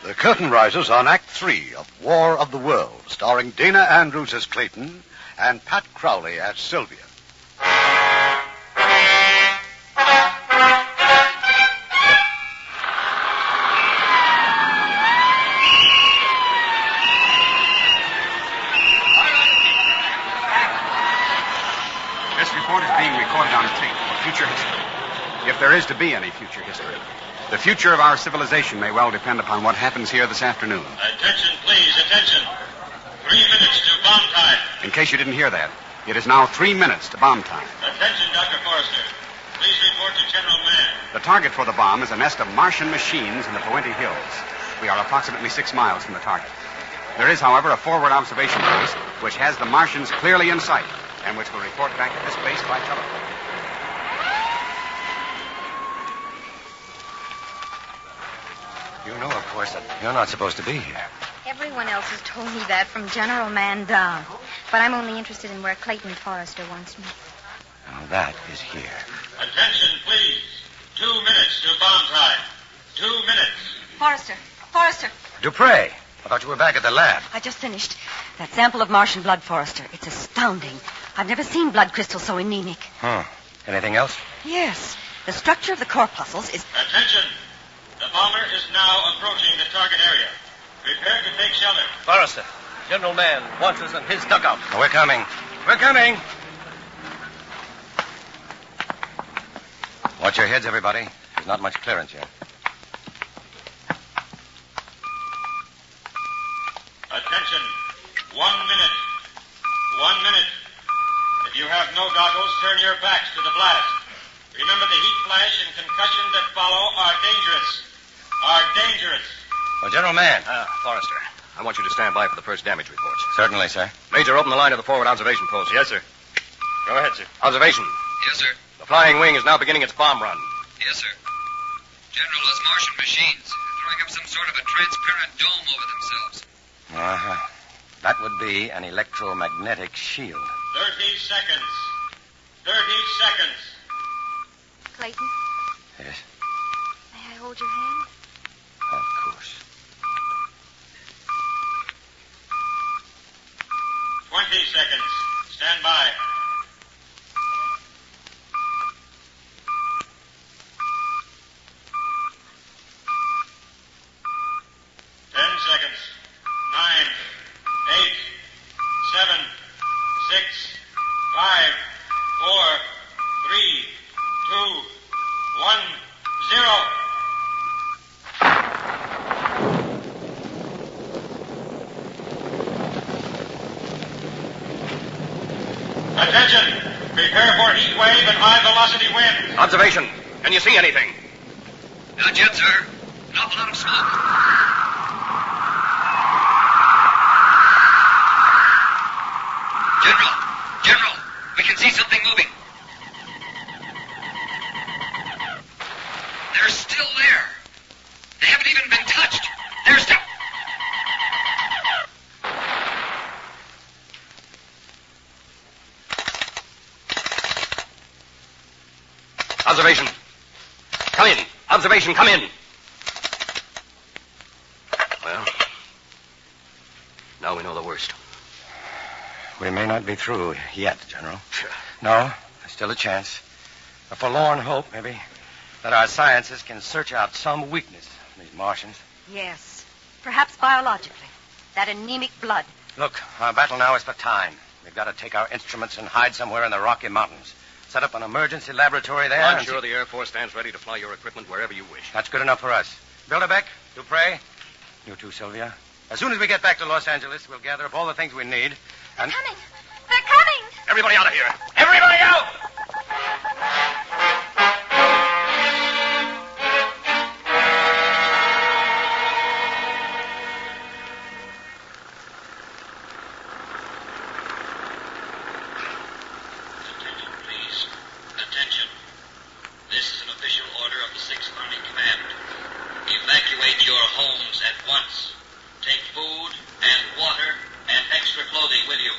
The curtain rises on Act 3 of War of the Worlds, starring Dana Andrews as Clayton and Pat Crowley as Sylvia. This report is being recorded on tape for future history. If there is to be any future history. The future of our civilization may well depend upon what happens here this afternoon. Attention, please, attention. 3 minutes to bomb time. In case you didn't hear that, it is now 3 minutes to bomb time. Attention, Dr. Forrester. Please report to General Mann. The target for the bomb is a nest of Martian machines in the Puente Hills. We are approximately 6 miles from the target. There is, however, a forward observation post which has the Martians clearly in sight and which will report back to this base by telephone. You know, of course, that you're not supposed to be here. Everyone else has told me that from General Mann down. But I'm only interested in where Clayton Forrester wants me. Now, that is here. Attention, please. 2 minutes to bomb time. 2 minutes. Forrester. Dupre, I thought you were back at the lab. I just finished. That sample of Martian blood, Forrester. It's astounding. I've never seen blood crystals so anemic. Anything else? Yes. The structure of the corpuscles is... Attention. The bomber is now approaching the target area. Prepare to take shelter. Forrester, General Mann wants us in his dugout. We're coming. We're coming. Watch your heads, everybody. There's not much clearance here. Attention. 1 minute. 1 minute. If you have no goggles, turn your backs to the blast. Remember, the heat flash and concussion that follow are dangerous. Well, General Mann. Forrester, I want you to stand by for the first damage reports. Certainly, sir. Major, open the line of the forward observation post. Yes, sir. Go ahead, sir. Observation. Yes, sir. The flying wing is now beginning its bomb run. Yes, sir. General, those Martian machines throwing up some sort of a transparent dome over themselves. Uh-huh. That would be an electromagnetic shield. 30 seconds. 30 seconds. Clayton, Yes, may I hold your hand? of course. 20 seconds. Stand by. Seconds. 9, 8, 7, 6, 5, 4, 3, 2, 1, 0. Attention! Prepare for heat wave and high velocity winds. Observation. Can you see anything? Not yet, sir. An awful lot of smoke. General, We can see something moving. They're still there. They haven't even been touched. They're still... Observation. Come in. Observation, come in. Well, now we know the worst. We may not be through yet, General. No, there's still a chance. A forlorn hope, maybe, that our scientists can search out some weakness in these Martians. Yes. Perhaps biologically. That anemic blood. Look, our battle now is for time. We've got to take our instruments and hide somewhere in the Rocky Mountains. Set up an emergency laboratory there. I'm sure the Air Force stands ready to fly your equipment wherever you wish. That's good enough for us. Bilderbeck, Dupre, you too, Sylvia. As soon as we get back to Los Angeles, we'll gather up all the things we need and... They're coming! They're coming! Everybody out of here! Everybody out! Attention. This is an official order of the 6th Army Command. Evacuate your homes at once. Take food and water and extra clothing with you.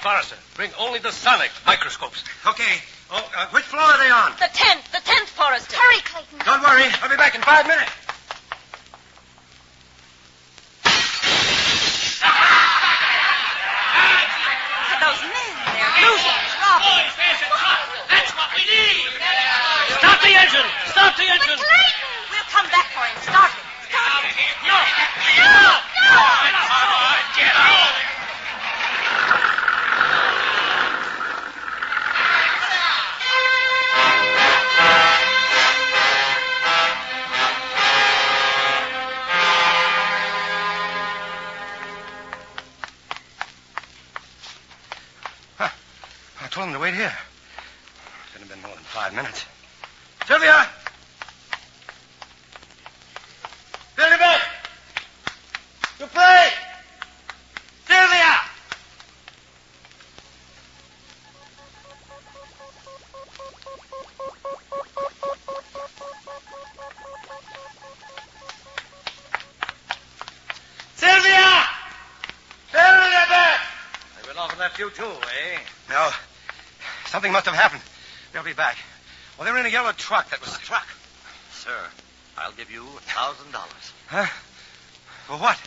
Forrester, bring only the sonic microscopes. Okay. Which floor are they on? The 10th, Forrester. Hurry, Clayton. Don't worry. I'll be back in 5 minutes. Those men, they're losing. Boys, there's a truck. That's what we need. Stop the engine. Stop the engine. But Clayton! We'll come back for him. Start it. Out of here. No. Come on, get out. I told him to wait here. Couldn't have been more than 5 minutes. Sylvia! Bilderbeck! Dupre! Sylvia! Sylvia! Bilderbeck! They went off and left you too, eh? No. Something must have happened. They'll be back. Well, they were in a yellow truck. That was the truck. Sir, I'll give you $1,000. Huh? For what?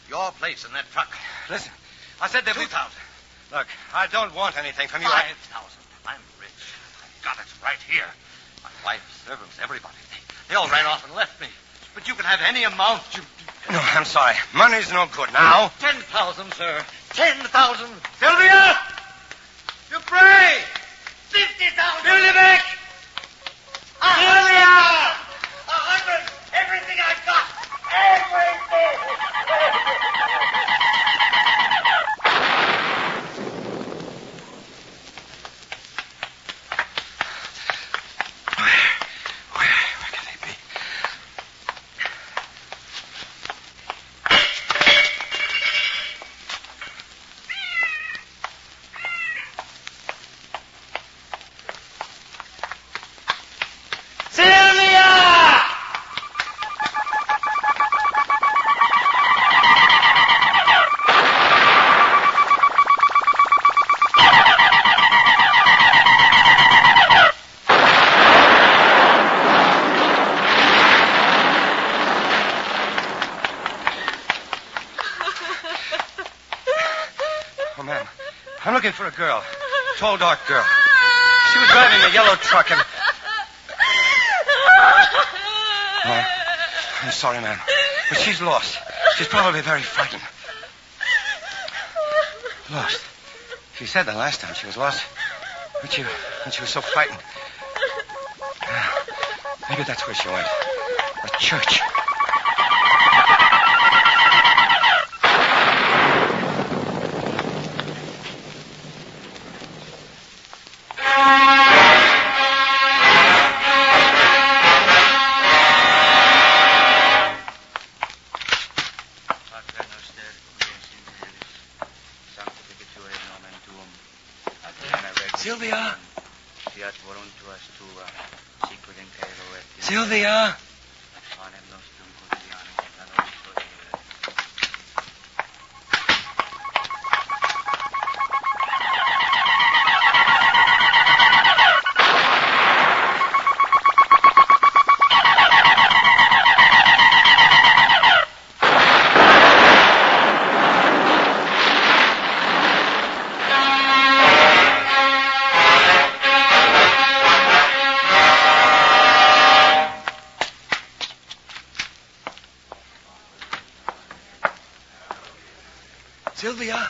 Your place in that truck. Listen, I said there 2,000. Look, I don't want anything from you. 5,000. I'm rich. got it right here. My wife, servants, everybody. They all ran off and left me. But you can have any amount you... No, I'm sorry. Money's no good now. 10,000, sir. 10,000. Sylvia! Dupre! 50,000. Billybeck! 100. Everything I got. Everything. Where can they be? Oh, ma'am, I'm looking for a girl. Tall, dark girl. She was driving a yellow truck and... Oh, I'm sorry, ma'am, but she's lost. She's probably very frightened. Lost. She said the last time she was lost. When she was so frightened. Maybe that's where she went. A church. Sylvia! Sylvia! Sylvia!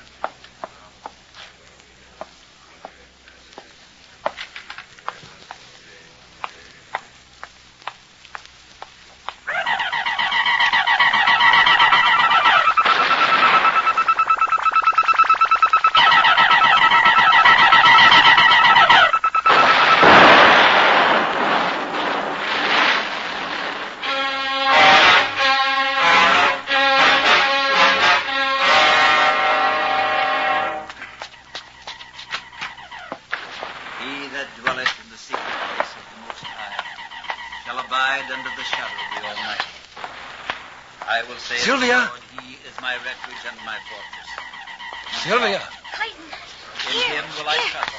Sylvia! He is my refuge and my fortress. Sylvia! Clayton! In him will I trust.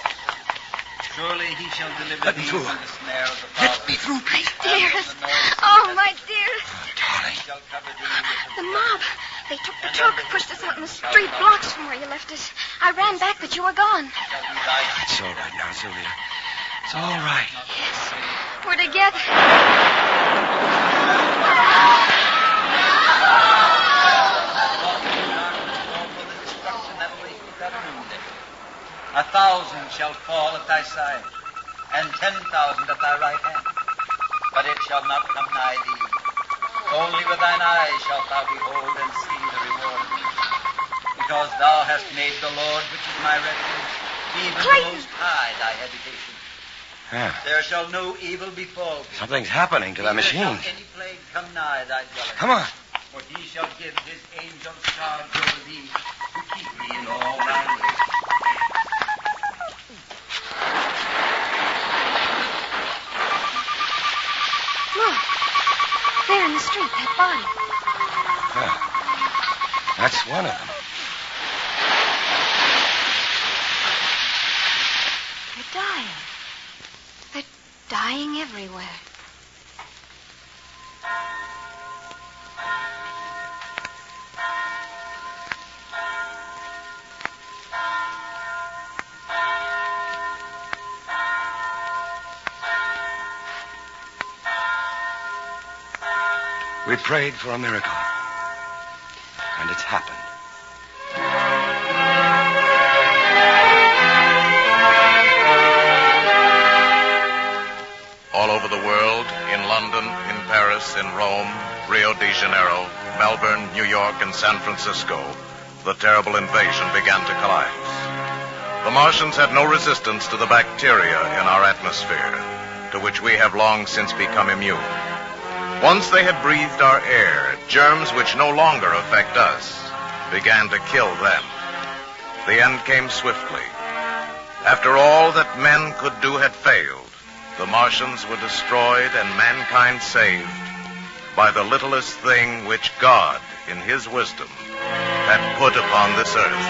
Surely he shall deliver Let me thee through. from the snare of the Let fowler. me through, please. Dearest. Oh, my dearest. Darling. Shall cover thee with The mob. They took the truck, pushed us out in the street blocks from where you left us. I ran back, but you were gone. It's all right now, Sylvia. It's all right. Yes. We're together. A 1,000 shall fall at thy side, and 10,000 at thy right hand. But it shall not come nigh thee. Only with thine eyes shalt thou behold and see the reward. Because thou hast made the Lord, which is my refuge, even the Most High thy habitation. Yeah. There shall no evil befall thee. Something's happening to that Neither machine. shall any plague come nigh thy dwelling. Come on. For he shall give his angels charge over thee to keep thee in all thy ways. Look. There in the street, that body. Yeah. That's one of them. They're dying. They're dying everywhere. We prayed for a miracle. And it's happened. All over the world, in London, in Paris, in Rome, Rio de Janeiro, Melbourne, New York, and San Francisco, the terrible invasion began to collapse. The Martians had no resistance to the bacteria in our atmosphere, to which we have long since become immune. Once they had breathed our air, germs which no longer affect us began to kill them. The end came swiftly. After all that men could do had failed, the Martians were destroyed and mankind saved by the littlest thing which God, in his wisdom, had put upon this earth.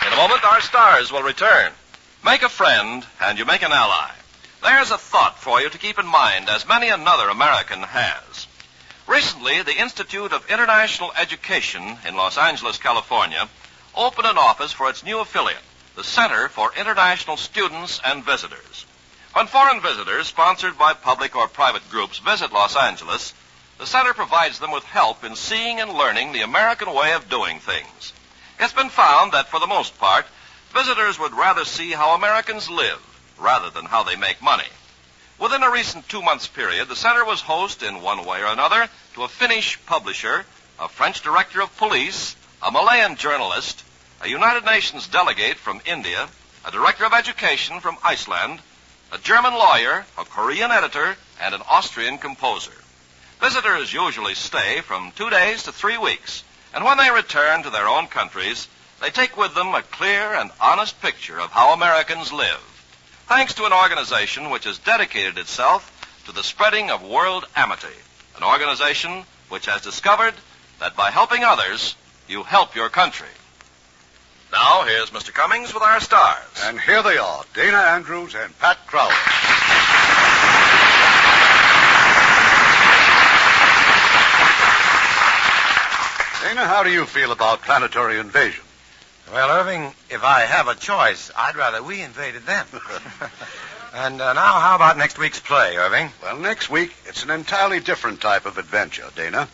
In a moment, our stars will return. Make a friend, and you make an ally. There's a thought for you to keep in mind, as many another American has. Recently, the Institute of International Education in Los Angeles, California, opened an office for its new affiliate, the Center for International Students and Visitors. When foreign visitors, sponsored by public or private groups, visit Los Angeles, the center provides them with help in seeing and learning the American way of doing things. It's been found that, for the most part, visitors would rather see how Americans live rather than how they make money. Within a recent 2-month period, the center was host in one way or another to a Finnish publisher, a French director of police, a Malayan journalist, a United Nations delegate from India, a director of education from Iceland, a German lawyer, a Korean editor, and an Austrian composer. Visitors usually stay from 2 days to 3 weeks, and when they return to their own countries, they take with them a clear and honest picture of how Americans live, thanks to an organization which has dedicated itself to the spreading of world amity, an organization which has discovered that by helping others, you help your country. Now, here's Mr. Cummings with our stars. And here they are, Dana Andrews and Pat Crowley. Dana, how do you feel about planetary invasion? Well, Irving, if I have a choice, I'd rather we invaded them. And now, how about next week's play, Irving? Well, next week, it's an entirely different type of adventure, Dana.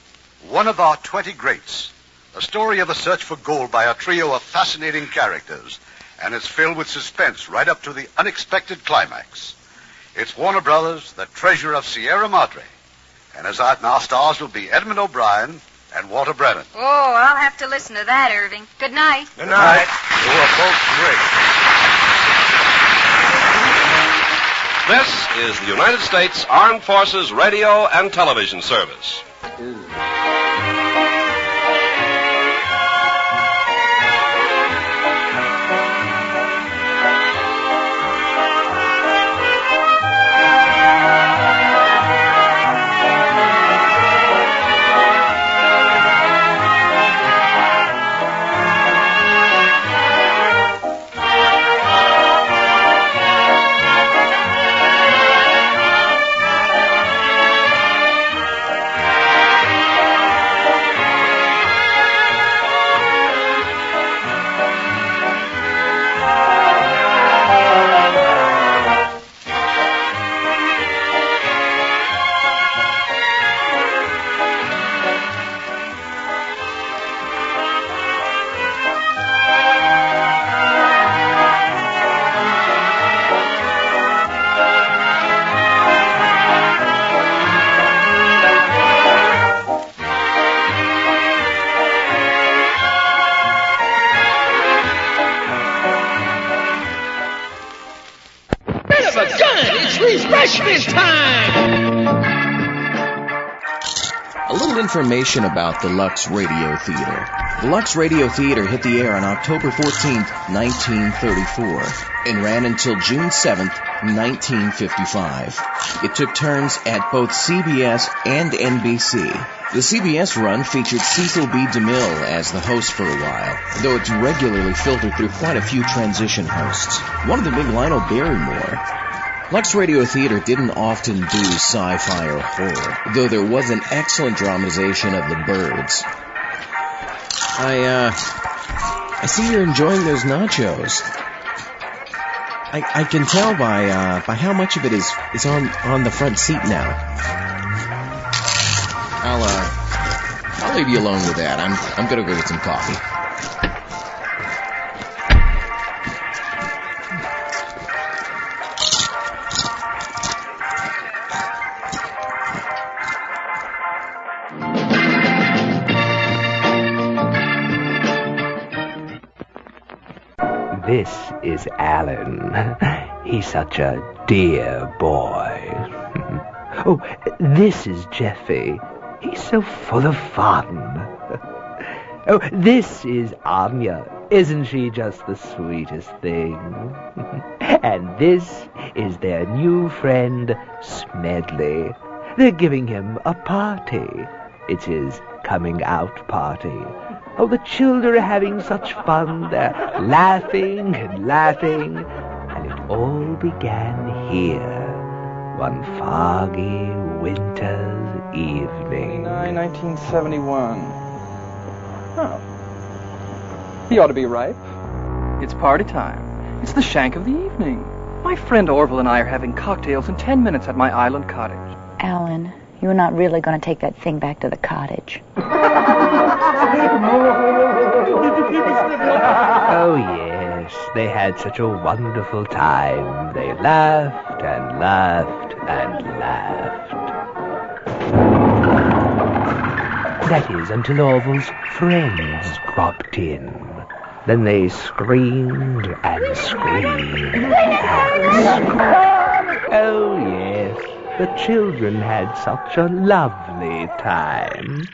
One of our 20 greats. A story of the search for gold by a trio of fascinating characters. And it's filled with suspense right up to the unexpected climax. It's Warner Brothers, The Treasure of Sierra Madre. And as our stars will be Edmund O'Brien and Walter Brennan. Oh, I'll have to listen to that, Irving. Good night. Good night. You are both great. This is the United States Armed Forces Radio and Television Service. Refreshment time! A little information about the Lux Radio Theater. The Lux Radio Theater hit the air on October 14th, 1934, and ran until June 7th, 1955. It took turns at both CBS and NBC. The CBS run featured Cecil B. DeMille as the host for a while, though it regularly filtered through quite a few transition hosts. One of the big Lionel Barrymore. Lux Radio Theater didn't often do sci-fi or horror, though there was an excellent dramatization of The Birds. I see you're enjoying those nachos. I can tell by how much of it is on the front seat now. I'll leave you alone with that. I'm gonna go get some coffee. This is Alan. He's such a dear boy. Oh, this is Jeffy. He's so full of fun. Oh, this is Anya. Isn't she just the sweetest thing? And this is their new friend, Smedley. They're giving him a party. It's his coming out party. Oh, the children are having such fun. They're laughing and laughing. And it all began here, one foggy winter's evening. 1971. Oh. He ought to be ripe. It's party time. It's the shank of the evening. My friend Orville and I are having cocktails in 10 minutes at my island cottage. Alan, you're not really going to take that thing back to the cottage. Oh, yes, they had such a wonderful time. They laughed and laughed and laughed. That is, until Orville's friends dropped in. Then they screamed and screamed and screamed. Oh, yes, the children had such a lovely time.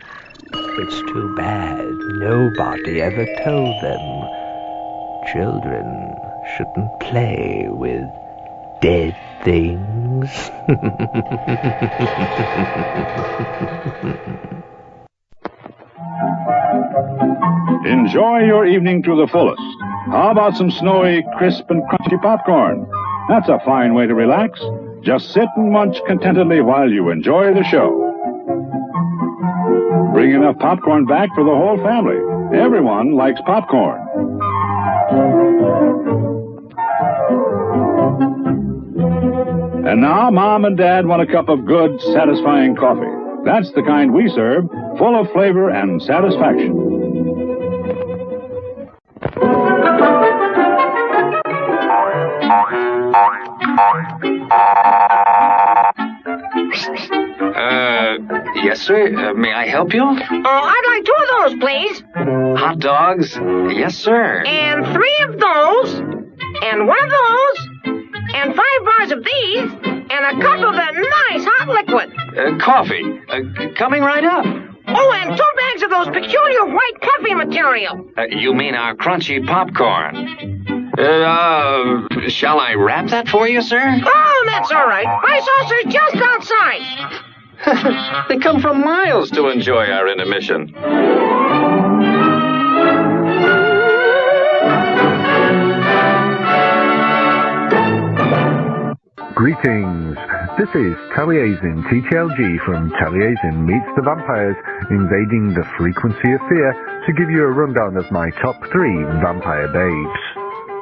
It's too bad nobody ever told them children shouldn't play with dead things. Enjoy your evening to the fullest. How about some snowy, crisp, and crunchy popcorn? That's a fine way to relax. Just sit and munch contentedly while you enjoy the show. Bring enough popcorn back for the whole family. Everyone likes popcorn. And now, Mom and Dad want a cup of good, satisfying coffee. That's the kind we serve, full of flavor and satisfaction. Yes, sir. May I help you? I'd like 2 of those, please. Hot dogs? Yes, sir. And 3 of those. And 1 of those. And 5 bars of these. And a cup of that nice hot liquid. Coffee. Coming right up. Oh, and 2 bags of those peculiar white puffy material. You mean our crunchy popcorn? Shall I wrap that for you, sir? Oh, that's all right. My saucer's just outside. They come from miles to enjoy our intermission. Greetings. This is Taliesin TTLG from Taliesin Meets the Vampires, invading the frequency of fear to give you a rundown of my top 3 vampire babes.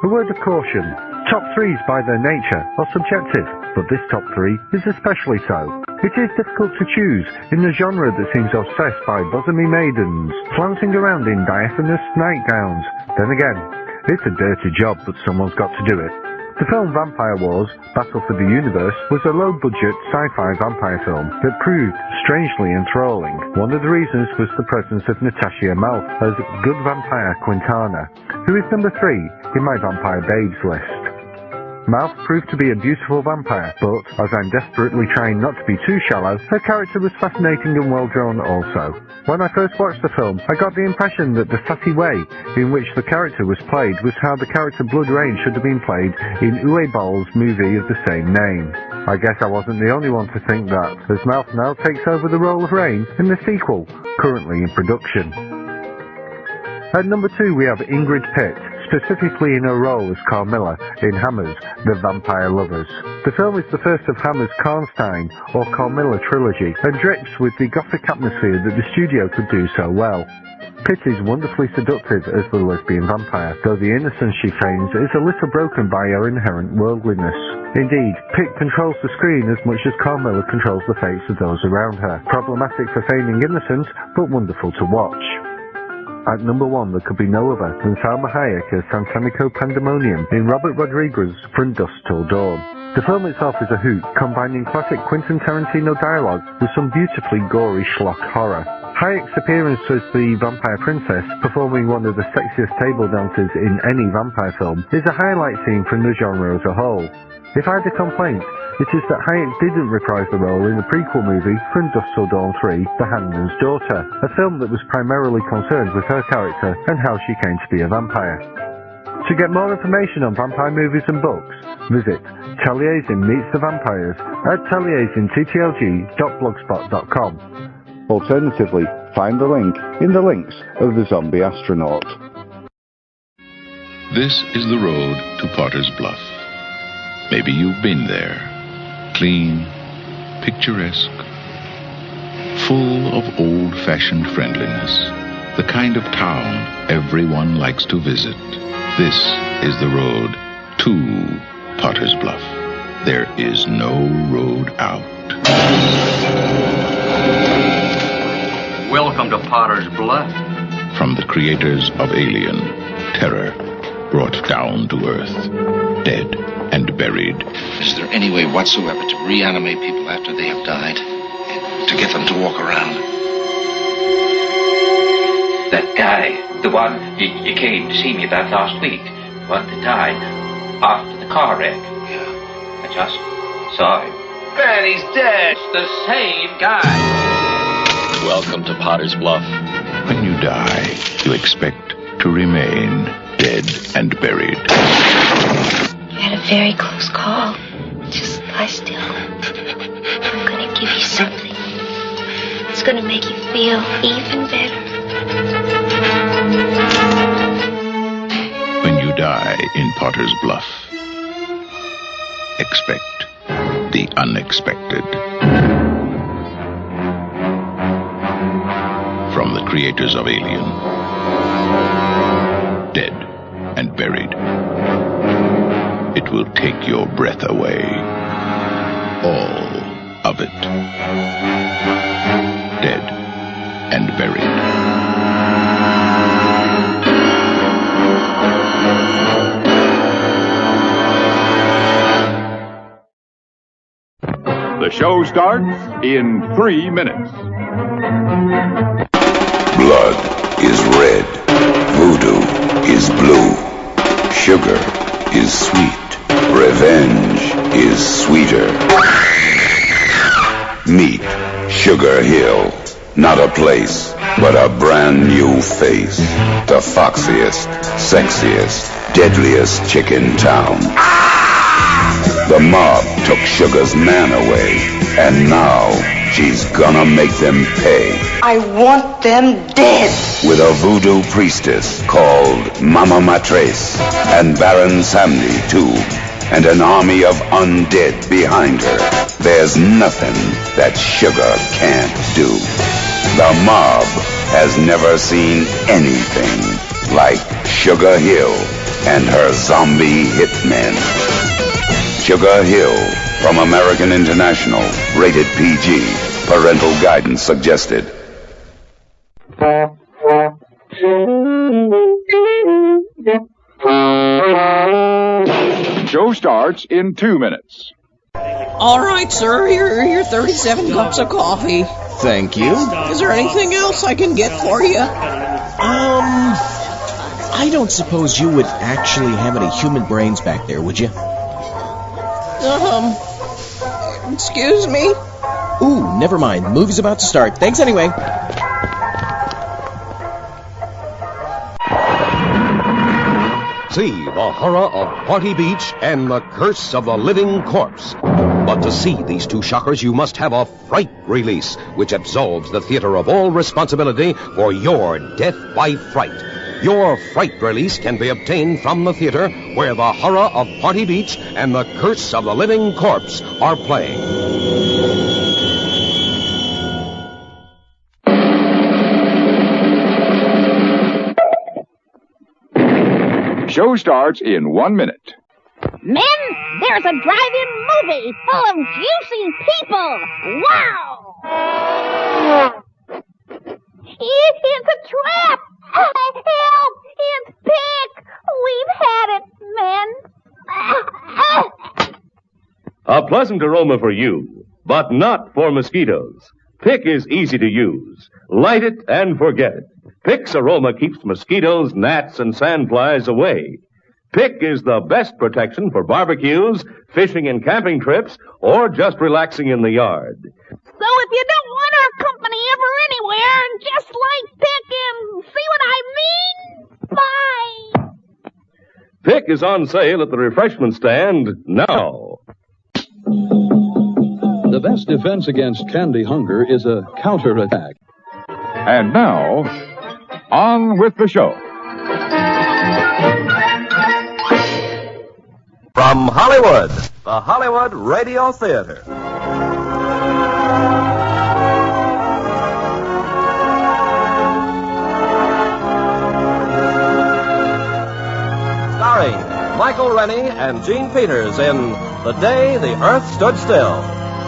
A word of caution. Top 3s by their nature are subjective, but this top 3 is especially so. It is difficult to choose in a genre that seems obsessed by bosomy maidens flouncing around in diaphanous nightgowns. Then again, it's a dirty job, but someone's got to do it. The film Vampire Wars, Battle for the Universe, was a low-budget sci-fi vampire film that proved strangely enthralling. One of the reasons was the presence of Natasha Mouth as good vampire Quintana, who is number 3 in my vampire babes list. Mouth proved to be a beautiful vampire, but as I'm desperately trying not to be too shallow, her character was fascinating and well-drawn also. When I first watched the film, I got the impression that the sassy way in which the character was played was how the character Blood Rain should have been played in Uwe Boll's movie of the same name. I guess I wasn't the only one to think that, as Mouth now takes over the role of Rain in the sequel, currently in production. At number 2 we have Ingrid Pitt, specifically in her role as Carmilla in Hammer's The Vampire Lovers. The film is the first of Hammer's Karnstein or Carmilla trilogy and drips with the gothic atmosphere that the studio could do so well. Pitt is wonderfully seductive as the lesbian vampire, though the innocence she feigns is a little broken by her inherent worldliness. Indeed, Pitt controls the screen as much as Carmilla controls the fates of those around her. Problematic for feigning innocence, but wonderful to watch. At number 1, there could be no other than Salma Hayek as Santanico Pandemonium in Robert Rodriguez's From Dusk Till Dawn. The film itself is a hoot, combining classic Quentin Tarantino dialogue with some beautifully gory schlock horror. Hayek's appearance as the vampire princess, performing one of the sexiest table dances in any vampire film, is a highlight scene from the genre as a whole. If I had a complaint, it is that Hayek didn't reprise the role in the prequel movie From Dusk Till Dawn 3, The Hangman's Daughter, a film that was primarily concerned with her character and how she came to be a vampire. To get more information on vampire movies and books, visit Taliesin Meets the Vampires at taliesinTTLG.blogspot.com. Alternatively, find the link in the links of the Zombie Astronaut. This is the road to Potter's Bluff. Maybe you've been there. Clean, picturesque, full of old-fashioned friendliness. The kind of town everyone likes to visit. This is the road to Potter's Bluff. There is no road out. Welcome to Potter's Bluff. From the creators of Alien, terror brought down to Earth, dead and buried. Is there any way whatsoever to reanimate people after they have died? To get them to walk around? That guy, the one you came to see me about last week, the one that died after the car wreck. Yeah. I just saw him. Man, he's dead. The same guy. Welcome to Potter's Bluff. When you die, you expect to remain dead and buried. You had a very close call. Just lie still. I'm gonna give you something. It's gonna make you feel even better. When you die in Potter's Bluff, expect the unexpected. From the creators of Alien, dead and buried. It will take your breath away. All of it. Dead and buried. The show starts in 3 minutes. Blood is red. Voodoo is blue. Sugar is sweet. Revenge is sweeter. Meet Sugar Hill. Not a place, but a brand new face. The foxiest, sexiest, deadliest chick in town. The mob took Sugar's man away, and now she's gonna make them pay. I want them dead. With a voodoo priestess called Mama Matres, and Baron Samedi, too, and an army of undead behind her. There's nothing that Sugar can't do. The mob has never seen anything like Sugar Hill and her zombie hitmen. Sugar Hill from American International, rated PG. Parental guidance suggested. Show starts in 2 minutes. All right, sir. Here are your 37 cups of coffee. Thank you. Is there anything else I can get for you? I don't suppose you would actually have any human brains back there, would you? Excuse me? Ooh, never mind. The movie's about to start. Thanks anyway. See the horror of Party Beach and the curse of the living corpse. But to see these two shockers, you must have a fright release, which absolves the theater of all responsibility for your death by fright. Your fright release can be obtained from the theater where the horror of Party Beach and the curse of the living corpse are playing. show starts in 1 minute. Men, there's a drive-in movie full of juicy people. Wow! It's a trap! Help! It's Pick! We've had it, men. A pleasant aroma for you, but not for mosquitoes. Pick is easy to use. Light it and forget it. Pick's aroma keeps mosquitoes, gnats, and sandflies away. Pick is the best protection for barbecues, fishing and camping trips, or just relaxing in the yard. So if you don't want our company ever anywhere, just like Pick and see what I mean? Bye! Pick is on sale at the refreshment stand now. The best defense against candy hunger is a counterattack. And now, on with the show. From Hollywood, the Hollywood Radio Theater. Starring Michael Rennie and Gene Peters in The Day the Earth Stood Still.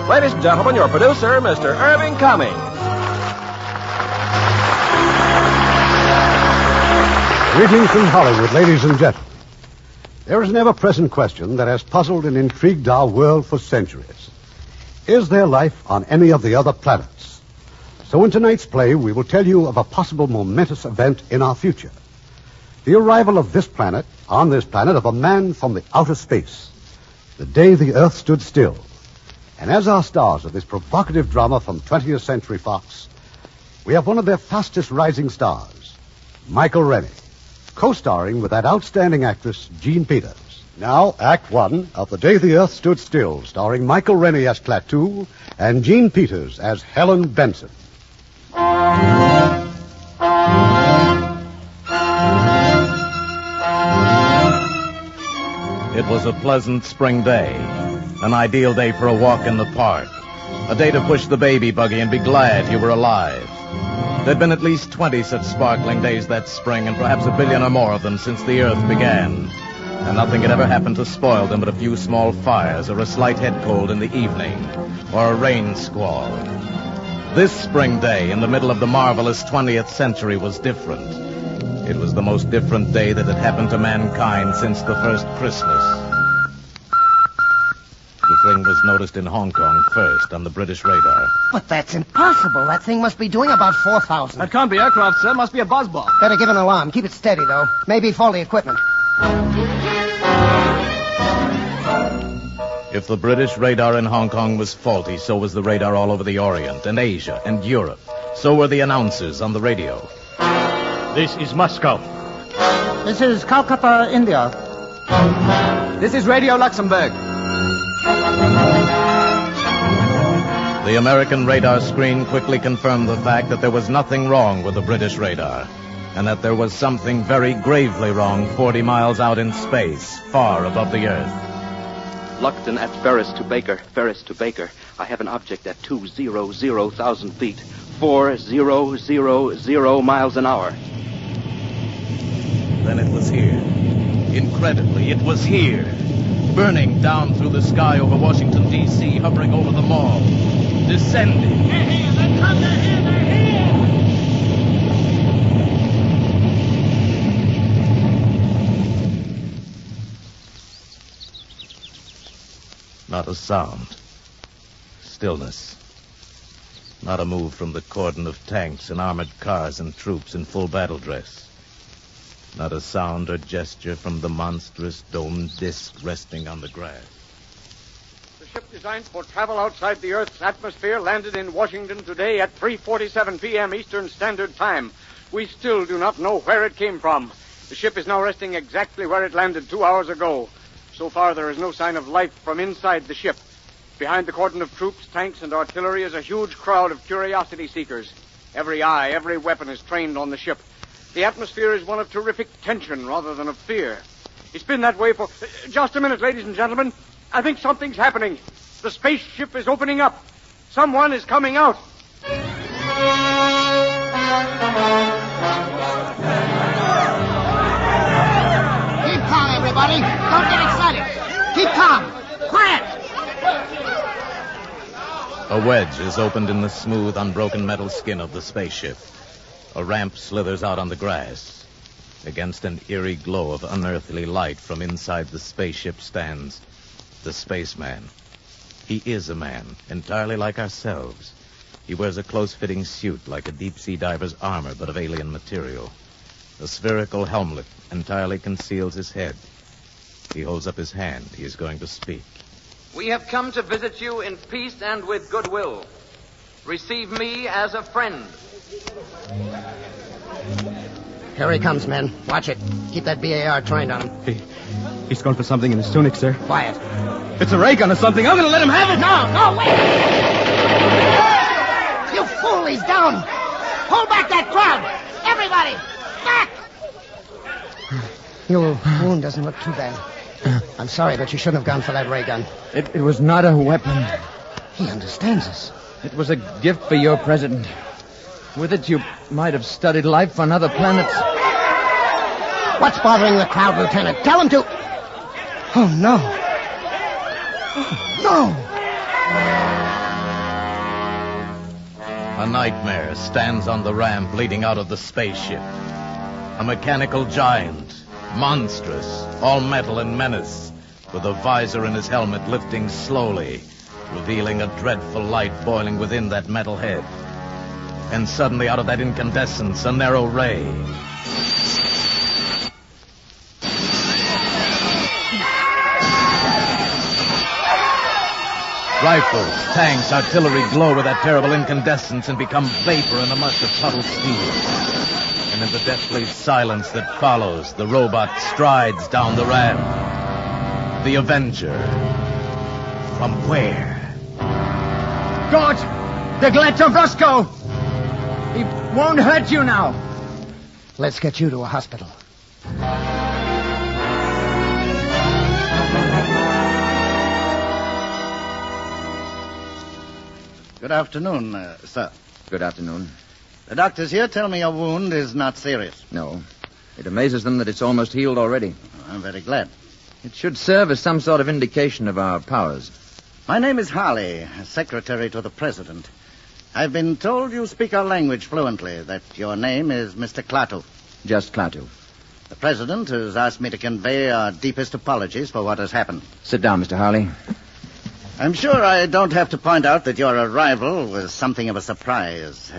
Ladies and gentlemen, your producer, Mr. Irving Cummings. Greetings from Hollywood, ladies and gentlemen. There is an ever-present question that has puzzled and intrigued our world for centuries. Is there life on any of the other planets? So in tonight's play, we will tell you of a possible momentous event in our future. The arrival of on this planet, of a man from the outer space. The day the Earth stood still. And as our stars of this provocative drama from 20th Century Fox, we have one of their fastest rising stars, Michael Rennie, co-starring with that outstanding actress, Gene Peters. Now, Act One of The Day the Earth Stood Still, starring Michael Rennie as Klaatu and Gene Peters as Helen Benson. It was a pleasant spring day, an ideal day for a walk in the park, a day to push the baby buggy and be glad you were alive. There'd been at least 20 such sparkling days that spring, and perhaps a billion or more of them since the Earth began. And nothing had ever happened to spoil them but a few small fires, or a slight head cold in the evening, or a rain squall. This spring day, in the middle of the marvelous 20th century, was different. It was the most different day that had happened to mankind since the first Christmas. The thing was noticed in Hong Kong first on the British radar. But that's impossible. That thing must be doing about 4,000. That can't be aircraft, sir. Must be a buzzball. Better give an alarm. Keep it steady, though. Maybe faulty equipment. If the British radar in Hong Kong was faulty, so was the radar all over the Orient and Asia and Europe. So were the announcers on the radio. This is Moscow. This is Calcutta, India. This is Radio Luxembourg. The American radar screen quickly confirmed the fact that there was nothing wrong with the British radar, and that there was something very gravely wrong 40 miles out in space, far above the Earth. Luckton at Ferris to Baker. I have an object at 200,000 feet, 4000 miles an hour. Then it was here. Incredibly, it was here. Burning down through the sky over Washington, D.C., hovering over the mall. Descending. They're here! They're here! Not a sound. Stillness. Not a move from the cordon of tanks and armored cars and troops in full battle dress. Not a sound or gesture from the monstrous domed disc resting on the grass. The ship designed for travel outside the Earth's atmosphere landed in Washington today at 3:47 p.m. Eastern Standard Time. We still do not know where it came from. The ship is now resting exactly where it landed 2 hours ago. So far, there is no sign of life from inside the ship. Behind the cordon of troops, tanks, and artillery is a huge crowd of curiosity seekers. Every eye, every weapon is trained on the ship. The atmosphere is one of terrific tension rather than of fear. It's been that way for... Just a minute, ladies and gentlemen. I think something's happening. The spaceship is opening up. Someone is coming out. Keep A wedge is opened in the smooth, unbroken metal skin of the spaceship. A ramp slithers out on the grass. Against an eerie glow of unearthly light from inside the spaceship stands the spaceman. He is a man, entirely like ourselves. He wears a close-fitting suit like a deep-sea diver's armor, but of alien material. A spherical helmet entirely conceals his head. He holds up his hand. He is going to speak. We have come to visit you in peace and with goodwill. Receive me as a friend. Here he comes, men. Watch it. Keep that BAR trained on him. He's going for something in his tunic, sir. Quiet. It's a ray gun or something. I'm going to let him have it. No, wait! You fool, he's down. Hold back that crowd. Everybody, back! Your wound doesn't look too bad. I'm sorry, but you shouldn't have gone for that ray gun. It was not a weapon. He understands us. It was a gift for your president. With it, you might have studied life on other planets. What's bothering the crowd, Lieutenant? Tell him to... Oh, no. Oh, no. A nightmare stands on the ramp leading out of the spaceship. A mechanical giant, monstrous, all metal and menace, with a visor in his helmet lifting slowly, revealing a dreadful light boiling within that metal head. And suddenly, out of that incandescence, a narrow ray. Rifles, tanks, artillery glow with that terrible incandescence and become vapor in a mush of puddled steel. And in the deathly silence that follows, the robot strides down the ramp. The Avenger. From where? God! The Gletto Roscoe! He won't hurt you now. Let's get you to a hospital. Good afternoon, sir. Good afternoon. The doctors here tell me your wound is not serious. No. It amazes them that it's almost healed already. I'm very glad. It should serve as some sort of indication of our powers. My name is Harley, secretary to the president. I've been told you speak our language fluently, that your name is Mr. Klaatu. Just Klaatu. The president has asked me to convey our deepest apologies for what has happened. Sit down, Mr. Harley. I'm sure I don't have to point out that your arrival was something of a surprise.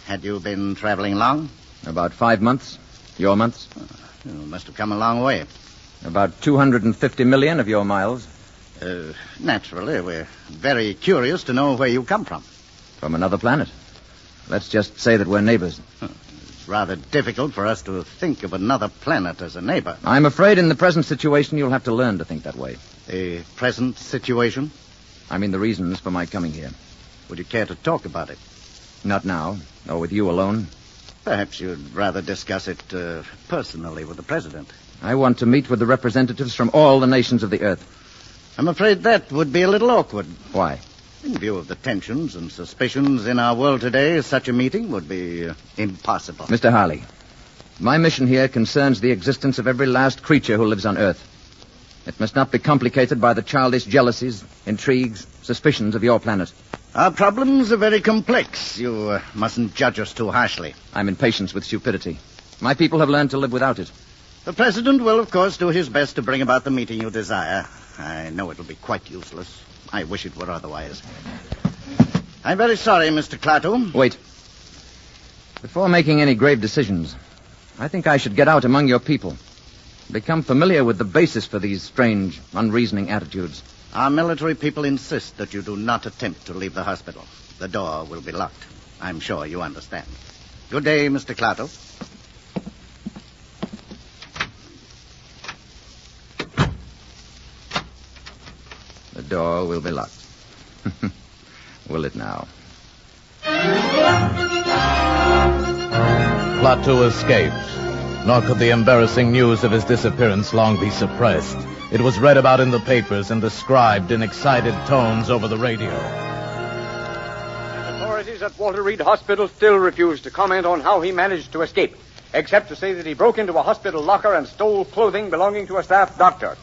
Had you been traveling long? About 5 months. Your months? You must have come a long way. About 250 million of your miles. Naturally, we're very curious to know where you come from. From another planet. Let's just say that we're neighbors. It's rather difficult for us to think of another planet as a neighbor. I'm afraid in the present situation you'll have to learn to think that way. The present situation? I mean the reasons for my coming here. Would you care to talk about it? Not now, or with you alone. Perhaps you'd rather discuss it personally with the president. I want to meet with the representatives from all the nations of the Earth. I'm afraid that would be a little awkward. Why? In view of the tensions and suspicions in our world today, such a meeting would be impossible. Mr. Harley, my mission here concerns the existence of every last creature who lives on Earth. It must not be complicated by the childish jealousies, intrigues, suspicions of your planet. Our problems are very complex. You mustn't judge us too harshly. I'm impatient with stupidity. My people have learned to live without it. The president will, of course, do his best to bring about the meeting you desire. I know it'll be quite useless. I wish it were otherwise. I'm very sorry, Mr. Klaatu. Wait. Before making any grave decisions, I think I should get out among your people. Become familiar with the basis for these strange, unreasoning attitudes. Our military people insist that you do not attempt to leave the hospital. The door will be locked. I'm sure you understand. Good day, Mr. Klaatu. The door will be locked. Will it now? Klaatu escaped. Nor could the embarrassing news of his disappearance long be suppressed. It was read about in the papers and described in excited tones over the radio. Authorities at Walter Reed Hospital still refuse to comment on how he managed to escape, except to say that he broke into a hospital locker and stole clothing belonging to a staff doctor.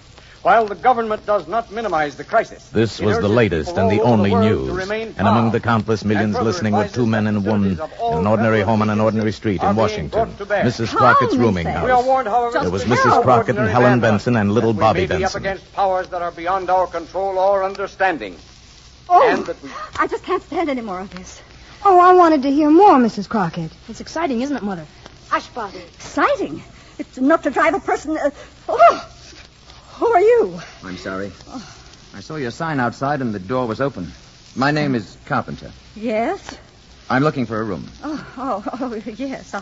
While the government does not minimize the crisis, This was the latest and the only news. And among the countless millions listening were two men and a woman in an ordinary home on an ordinary street in Washington. Mrs. Crockett's rooming house. We are warned, however, There was Mrs. Crockett and Helen Benson and little Bobby we may be up Benson. against powers that are beyond our control or understanding. Oh, And that we... I just can't stand any more of this. Oh, I wanted to hear more, Mrs. Crockett. It's exciting, isn't it, Mother? Hush, Bobby. Exciting. It's enough to drive a person... Who are you? I'm sorry. I saw your sign outside and the door was open. My name is Carpenter. Yes? I'm looking for a room. Oh, yes.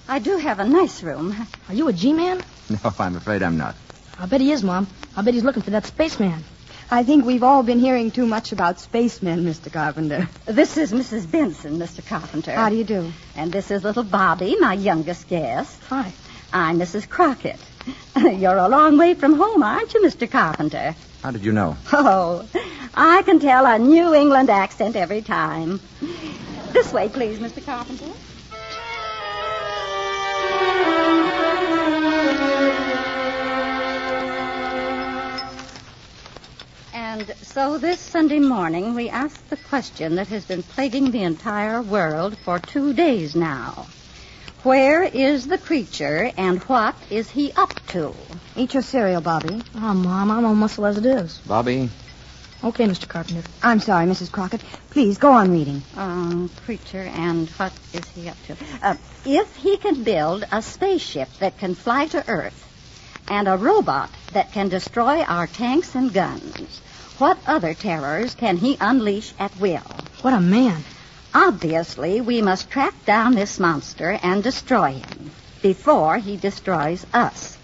I do have a nice room. Are you a G-man? No, I'm afraid I'm not. I bet he is, Mom. I bet he's looking for that spaceman. I think we've all been hearing too much about spacemen, Mr. Carpenter. This is Mrs. Benson, Mr. Carpenter. How do you do? And this is little Bobby, my youngest guest. Hi. I'm Mrs. Crockett. You're a long way from home, aren't you, Mr. Carpenter? How did you know? Oh, I can tell a New England accent every time. This way, please, Mr. Carpenter. And so this Sunday morning, we asked the question that has been plaguing the entire world for 2 days now. Where is the creature, and what is he up to? Eat your cereal, Bobby. Oh, Mom, I'm on muscle as it is. Bobby? Okay, Mr. Carpenter. I'm sorry, Mrs. Crockett. Please, go on reading. Creature, and what is he up to? If he can build a spaceship that can fly to Earth, and a robot that can destroy our tanks and guns, what other terrors can he unleash at will? What a man. Obviously, we must track down this monster and destroy him before he destroys us.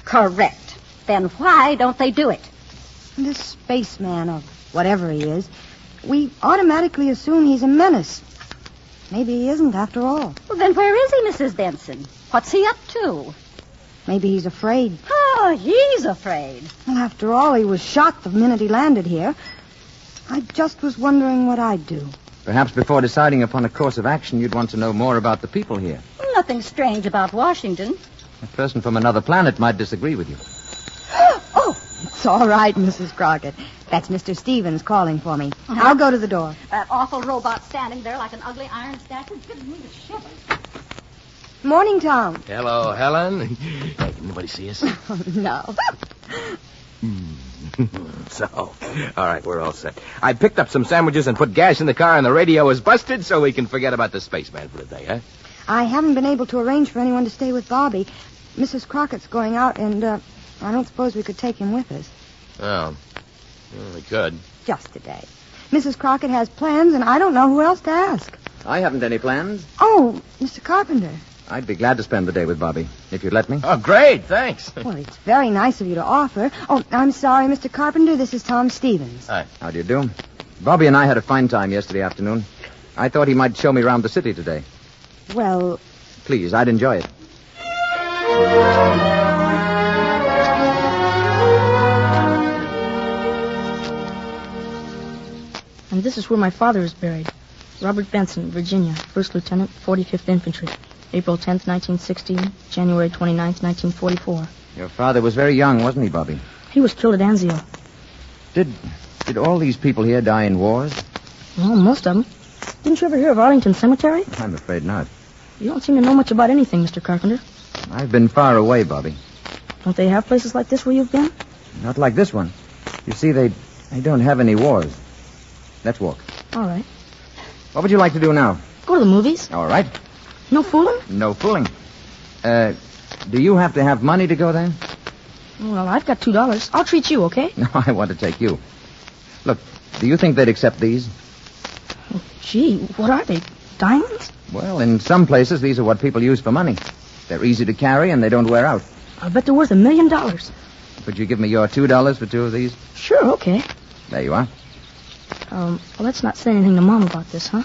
Correct. Then why don't they do it? This spaceman, or whatever he is, we automatically assume he's a menace. Maybe he isn't after all. Well, then where is he, Mrs. Benson? What's he up to? Maybe he's afraid. Oh, he's afraid. Well, after all, he was shot the minute he landed here. I just was wondering what I'd do. Perhaps before deciding upon a course of action, you'd want to know more about the people here. Nothing strange about Washington. A person from another planet might disagree with you. Oh, it's all right, Mrs. Crockett. That's Mr. Stevens calling for me. I'll go to the door. That awful robot standing there like an ugly iron statue is giving me the shivers. Morning, Tom. Hello, Helen. Hey, can anybody see us? No. So, all right, we're all set. I picked up some sandwiches and put gas in the car, and the radio is busted, so we can forget about the spaceman for the day, huh? I haven't been able to arrange for anyone to stay with Bobby. Mrs. Crockett's going out, and I don't suppose we could take him with us. Oh, well, we could. Just today. Mrs. Crockett has plans, and I don't know who else to ask. I haven't any plans. Oh, Mr. Carpenter. I'd be glad to spend the day with Bobby, if you'd let me. Oh, great, thanks. Well, it's very nice of you to offer. Oh, I'm sorry, Mr. Carpenter. This is Tom Stevens. Hi. How do you do? Bobby and I had a fine time yesterday afternoon. I thought he might show me around the city today. Well... Please, I'd enjoy it. And this is where my father is buried. Robert Benson, Virginia, 1st Lieutenant, 45th Infantry. April 10th, 1916, January 29th, 1944. Your father was very young, wasn't he, Bobby? He was killed at Anzio. Did all these people here die in wars? Well, most of them. Didn't you ever hear of Arlington Cemetery? I'm afraid not. You don't seem to know much about anything, Mr. Carpenter. I've been far away, Bobby. Don't they have places like this where you've been? Not like this one. You see, they don't have any wars. Let's walk. All right. What would you like to do now? Go to the movies. All right. No fooling? No fooling. Do you have to have money to go there? Well, I've got $2. I'll treat you, okay? No, I want to take you. Look, do you think they'd accept these? Oh, gee, what are they? Diamonds? Well, in some places, these are what people use for money. They're easy to carry and they don't wear out. I bet they're worth $1 million. Could you give me your $2 for 2 of these? Sure, okay. There you are. Well, let's not say anything to Mom about this, huh?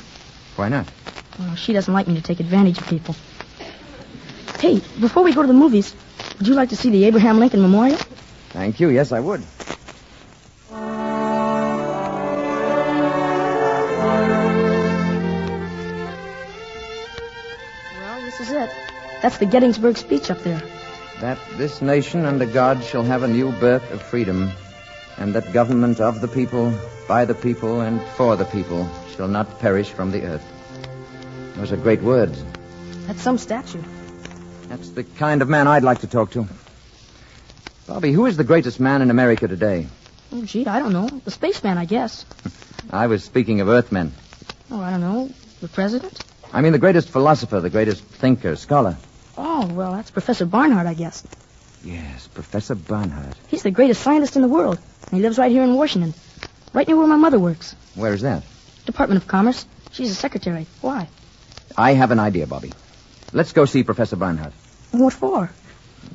Why not? Well, she doesn't like me to take advantage of people. Hey, before we go to the movies, would you like to see the Abraham Lincoln Memorial? Thank you. Yes, I would. Well, this is it. That's the Gettysburg speech up there. That this nation under God shall have a new birth of freedom, and that government of the people, by the people, and for the people shall not perish from the earth. Those are great words. That's some statue. That's the kind of man I'd like to talk to. Bobby, who is the greatest man in America today? Oh, gee, I don't know. The spaceman, I guess. I was speaking of Earthmen. Oh, I don't know. The president? I mean the greatest philosopher, the greatest thinker, scholar. Oh, well, that's Professor Barnard, I guess. Yes, Professor Barnard. He's the greatest scientist in the world. And he lives right here in Washington. Right near where my mother works. Where is that? Department of Commerce. She's a secretary. Why? I have an idea, Bobby. Let's go see Professor Barnard. What for?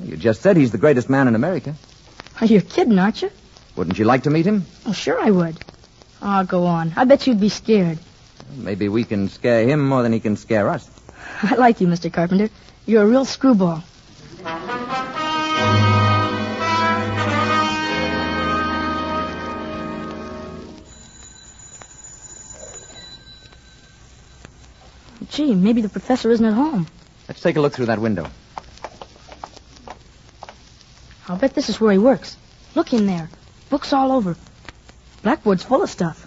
You just said he's the greatest man in America. Oh, you're kidding, aren't you? Wouldn't you like to meet him? Oh, sure I would. Oh, go on. I bet you'd be scared. Maybe we can scare him more than he can scare us. I like you, Mr. Carpenter. You're a real screwball. Gee, maybe the professor isn't at home. Let's take a look through that window. I'll bet this is where he works. Look in there. Books all over. Blackboard's full of stuff.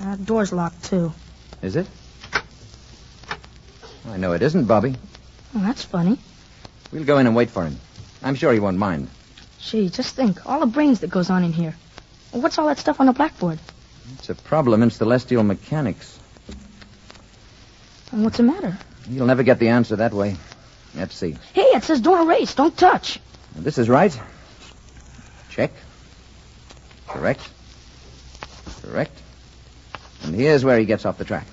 That door's locked, too. Is it? I know it isn't, Bobby. Oh, that's funny. We'll go in and wait for him. I'm sure he won't mind. Gee, just think. All the brains that goes on in here. What's all that stuff on the blackboard? It's a problem in celestial mechanics. And what's the matter? You'll never get the answer that way. Let's see. Hey, it says don't erase, don't touch. This is right. Check. Correct. Correct. And here's where he gets off the track.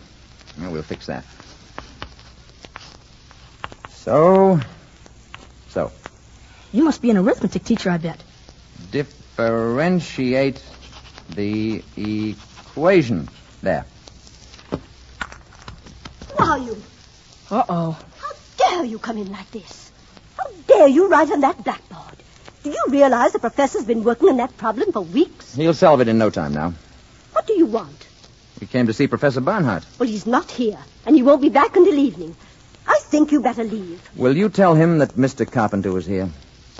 Well, we'll fix that. So. You must be an arithmetic teacher, I bet. Differentiate the equation. There. Who are you? Uh-oh. How dare you come in like this? How dare you write on that blackboard? Do you realize the professor's been working on that problem for weeks? He'll solve it in no time now. What do you want? We came to see Professor Barnhart. Well, he's not here, and he won't be back until evening. I think you better leave. Will you tell him that Mr. Carpenter was here?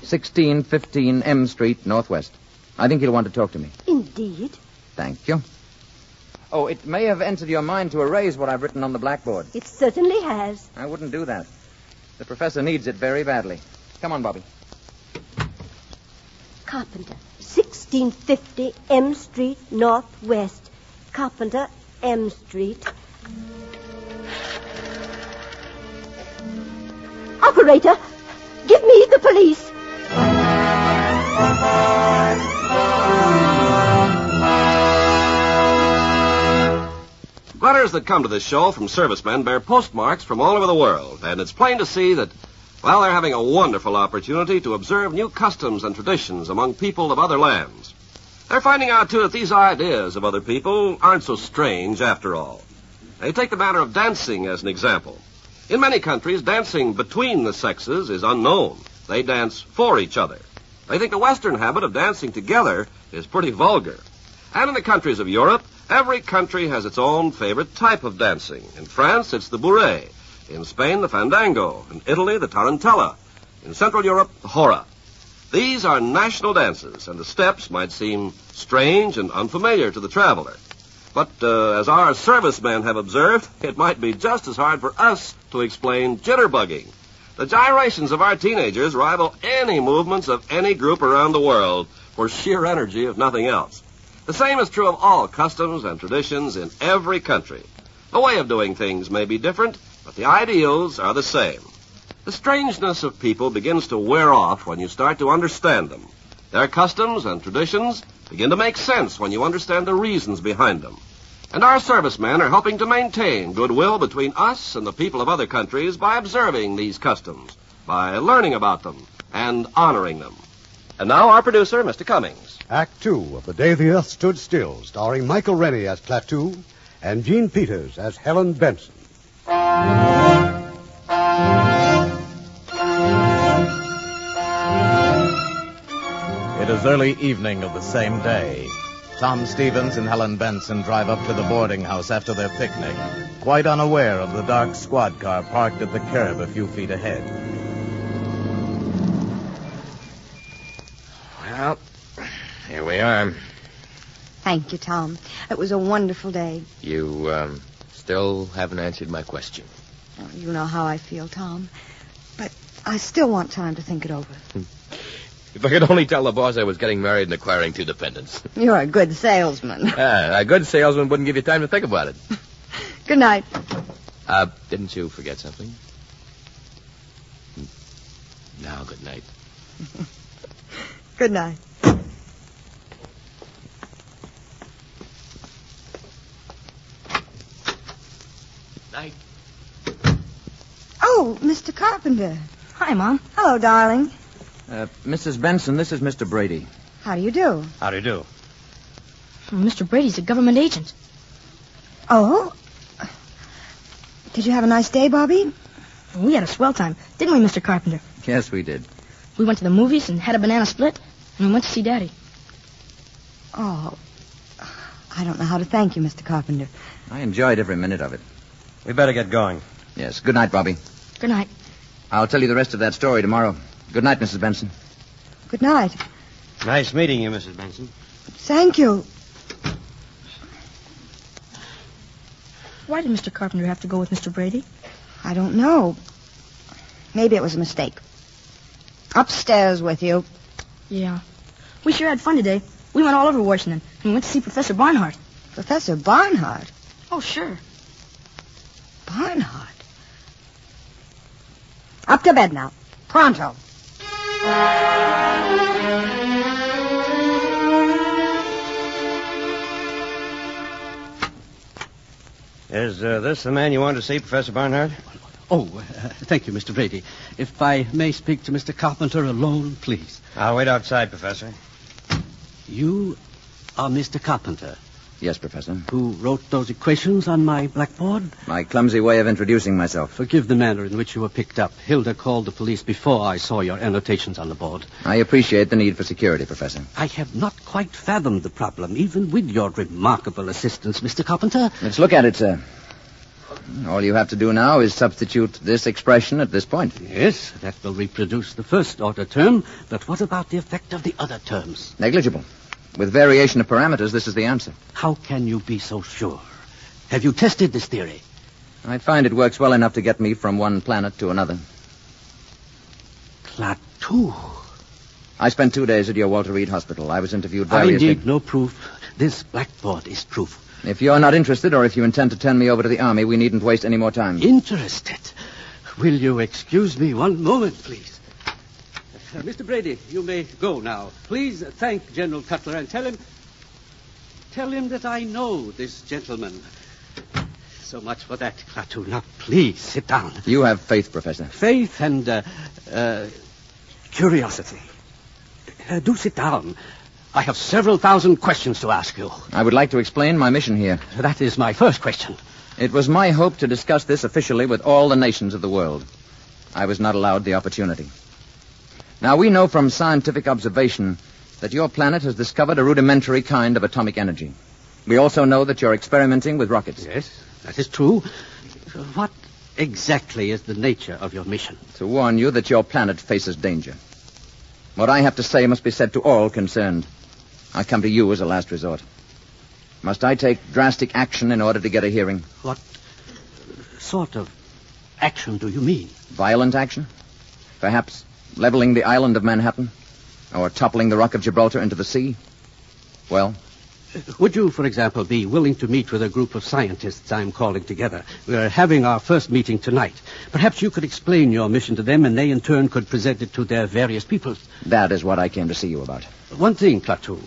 1615 M Street, Northwest. I think he'll want to talk to me. Indeed. Thank you. Oh, it may have entered your mind to erase what I've written on the blackboard. It certainly has. I wouldn't do that. The professor needs it very badly. Come on, Bobby. Carpenter, 1650 M Street, Northwest. Carpenter, M Street. Operator, give me the police. Letters that come to this show from servicemen bear postmarks from all over the world, and it's plain to see that, well, they're having a wonderful opportunity to observe new customs and traditions among people of other lands. They're finding out, too, that these ideas of other people aren't so strange after all. They take the matter of dancing as an example. In many countries, dancing between the sexes is unknown. They dance for each other. They think the Western habit of dancing together is pretty vulgar. And in the countries of Europe, every country has its own favorite type of dancing. In France, it's the bourrée. In Spain, the fandango. In Italy, the tarantella. In Central Europe, the hora. These are national dances, and the steps might seem strange and unfamiliar to the traveler. But as our servicemen have observed, it might be just as hard for us to explain jitterbugging. The gyrations of our teenagers rival any movements of any group around the world for sheer energy, if nothing else. The same is true of all customs and traditions in every country. The way of doing things may be different, but the ideals are the same. The strangeness of people begins to wear off when you start to understand them. Their customs and traditions begin to make sense when you understand the reasons behind them. And our servicemen are helping to maintain goodwill between us and the people of other countries by observing these customs, by learning about them, and honoring them. And now our producer, Mr. Cummings. Act 2 of The Day the Earth Stood Still, starring Michael Rennie as Klaatu and Gene Peters as Helen Benson. It is early evening of the same day. Tom Stevens and Helen Benson drive up to the boarding house after their picnic, quite unaware of the dark squad car parked at the curb a few feet ahead. arm. Thank you, Tom. It was a wonderful day. You, still haven't answered my question. Oh, you know how I feel, Tom. But I still want time to think it over. If I could only tell the boss I was getting married and acquiring 2 dependents. You're a good salesman. A good salesman wouldn't give you time to think about it. Good night. Didn't you forget something? Now, good night. Good night. Night. Oh, Mr. Carpenter. Hi, Mom. Hello, darling. Mrs. Benson, this is Mr. Brady. How do you do? How do you do? Mr. Brady's a government agent. Oh? Did you have a nice day, Bobby? We had a swell time, didn't we, Mr. Carpenter? Yes, we did. We went to the movies and had a banana split, and we went to see Daddy. Oh, I don't know how to thank you, Mr. Carpenter. I enjoyed every minute of it. We better get going. Yes. Good night, Bobby. Good night. I'll tell you the rest of that story tomorrow. Good night, Mrs. Benson. Good night. Nice meeting you, Mrs. Benson. Thank you. Why did Mr. Carpenter have to go with Mr. Brady? I don't know. Maybe it was a mistake. Upstairs with you. Yeah. We sure had fun today. We went all over Washington, and we went to see Professor Barnhart. Professor Barnhart? Oh, sure. Barnhart? Up to bed now. Pronto. Is this the man you wanted to see, Professor Barnhart? Oh, thank you, Mr. Brady. If I may speak to Mr. Carpenter alone, please. I'll wait outside, Professor. You are Mr. Carpenter? Yes, Professor. Who wrote those equations on my blackboard? My clumsy way of introducing myself. Forgive the manner in which you were picked up. Hilda called the police before I saw your annotations on the board. I appreciate the need for security, Professor. I have not quite fathomed the problem, even with your remarkable assistance, Mr. Carpenter. Let's look at it, sir. All you have to do now is substitute this expression at this point. Yes, that will reproduce the first-order term, but what about the effect of the other terms? Negligible. With variation of parameters, this is the answer. How can you be so sure? Have you tested this theory? I find it works well enough to get me from one planet to another. Klaatu. I spent 2 days at your Walter Reed Hospital. I was interviewed variously. I need no proof. This blackboard is proof. If you're not interested, or if you intend to turn me over to the Army, we needn't waste any more time. Interested? Will you excuse me one moment, please? Mr. Brady, you may go now. Please thank General Cutler and tell him that I know this gentleman. So much for that, Klaatu. Now, please, sit down. You have faith, Professor. Faith and, curiosity. Do sit down. I have several thousand questions to ask you. I would like to explain my mission here. That is my first question. It was my hope to discuss this officially with all the nations of the world. I was not allowed the opportunity. Now, we know from scientific observation that your planet has discovered a rudimentary kind of atomic energy. We also know that you're experimenting with rockets. Yes, that is true. What exactly is the nature of your mission? To warn you that your planet faces danger. What I have to say must be said to all concerned. I come to you as a last resort. Must I take drastic action in order to get a hearing? What sort of action do you mean? Violent action? Perhaps leveling the island of Manhattan? Or toppling the Rock of Gibraltar into the sea? Well? Would you, for example, be willing to meet with a group of scientists I'm calling together? We're having our first meeting tonight. Perhaps you could explain your mission to them, and they in turn could present it to their various peoples. That is what I came to see you about. One thing, Klaatu.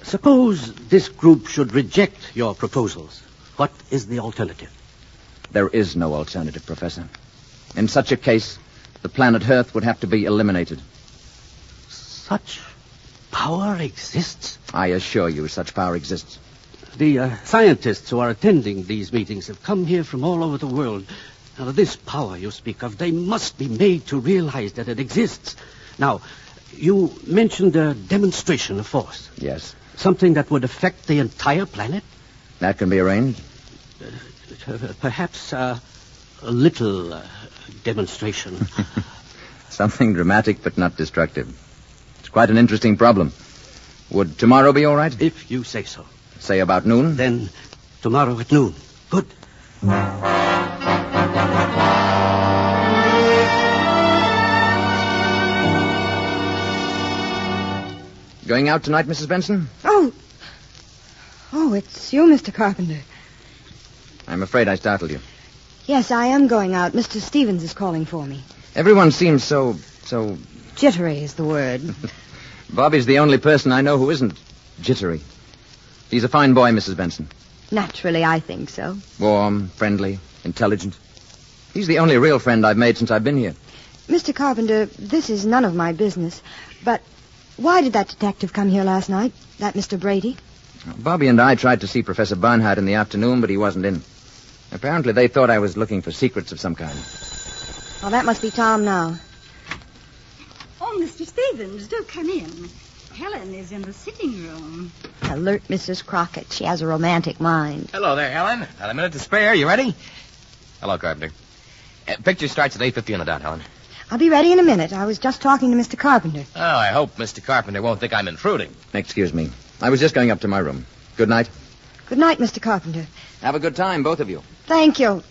Suppose this group should reject your proposals. What is the alternative? There is no alternative, Professor. In such a case, the planet Earth would have to be eliminated. Such power exists? I assure you such power exists. The scientists who are attending these meetings have come here from all over the world. Now, this power you speak of, they must be made to realize that it exists. Now, you mentioned a demonstration of force. Yes. Something that would affect the entire planet? That can be arranged. Perhaps a little demonstration. Something dramatic but not destructive. It's quite an interesting problem. Would tomorrow be all right? If you say so. Say about noon? Then tomorrow at noon. Good. Going out tonight, Mrs. Benson? Oh, it's you, Mr. Carpenter. I'm afraid I startled you. Yes, I am going out. Mr. Stevens is calling for me. Everyone seems so... Jittery is the word. Bobby's the only person I know who isn't jittery. He's a fine boy, Mrs. Benson. Naturally, I think so. Warm, friendly, intelligent. He's the only real friend I've made since I've been here. Mr. Carpenter, this is none of my business, but why did that detective come here last night, that Mr. Brady? Bobby and I tried to see Professor Barnhart in the afternoon, but he wasn't in. Apparently they thought I was looking for secrets of some kind. Well, that must be Tom now. Oh, Mr. Stevens, do come in. Helen is in the sitting room. Alert Mrs. Crockett. She has a romantic mind. Hello there, Helen. Got a minute to spare. You ready? Hello, Carpenter. Picture starts at 8:50 on the dot, Helen. I'll be ready in a minute. I was just talking to Mr. Carpenter. Oh, I hope Mr. Carpenter won't think I'm intruding. Excuse me. I was just going up to my room. Good night. Good night, Mr. Carpenter. Have a good time, both of you. Thank you.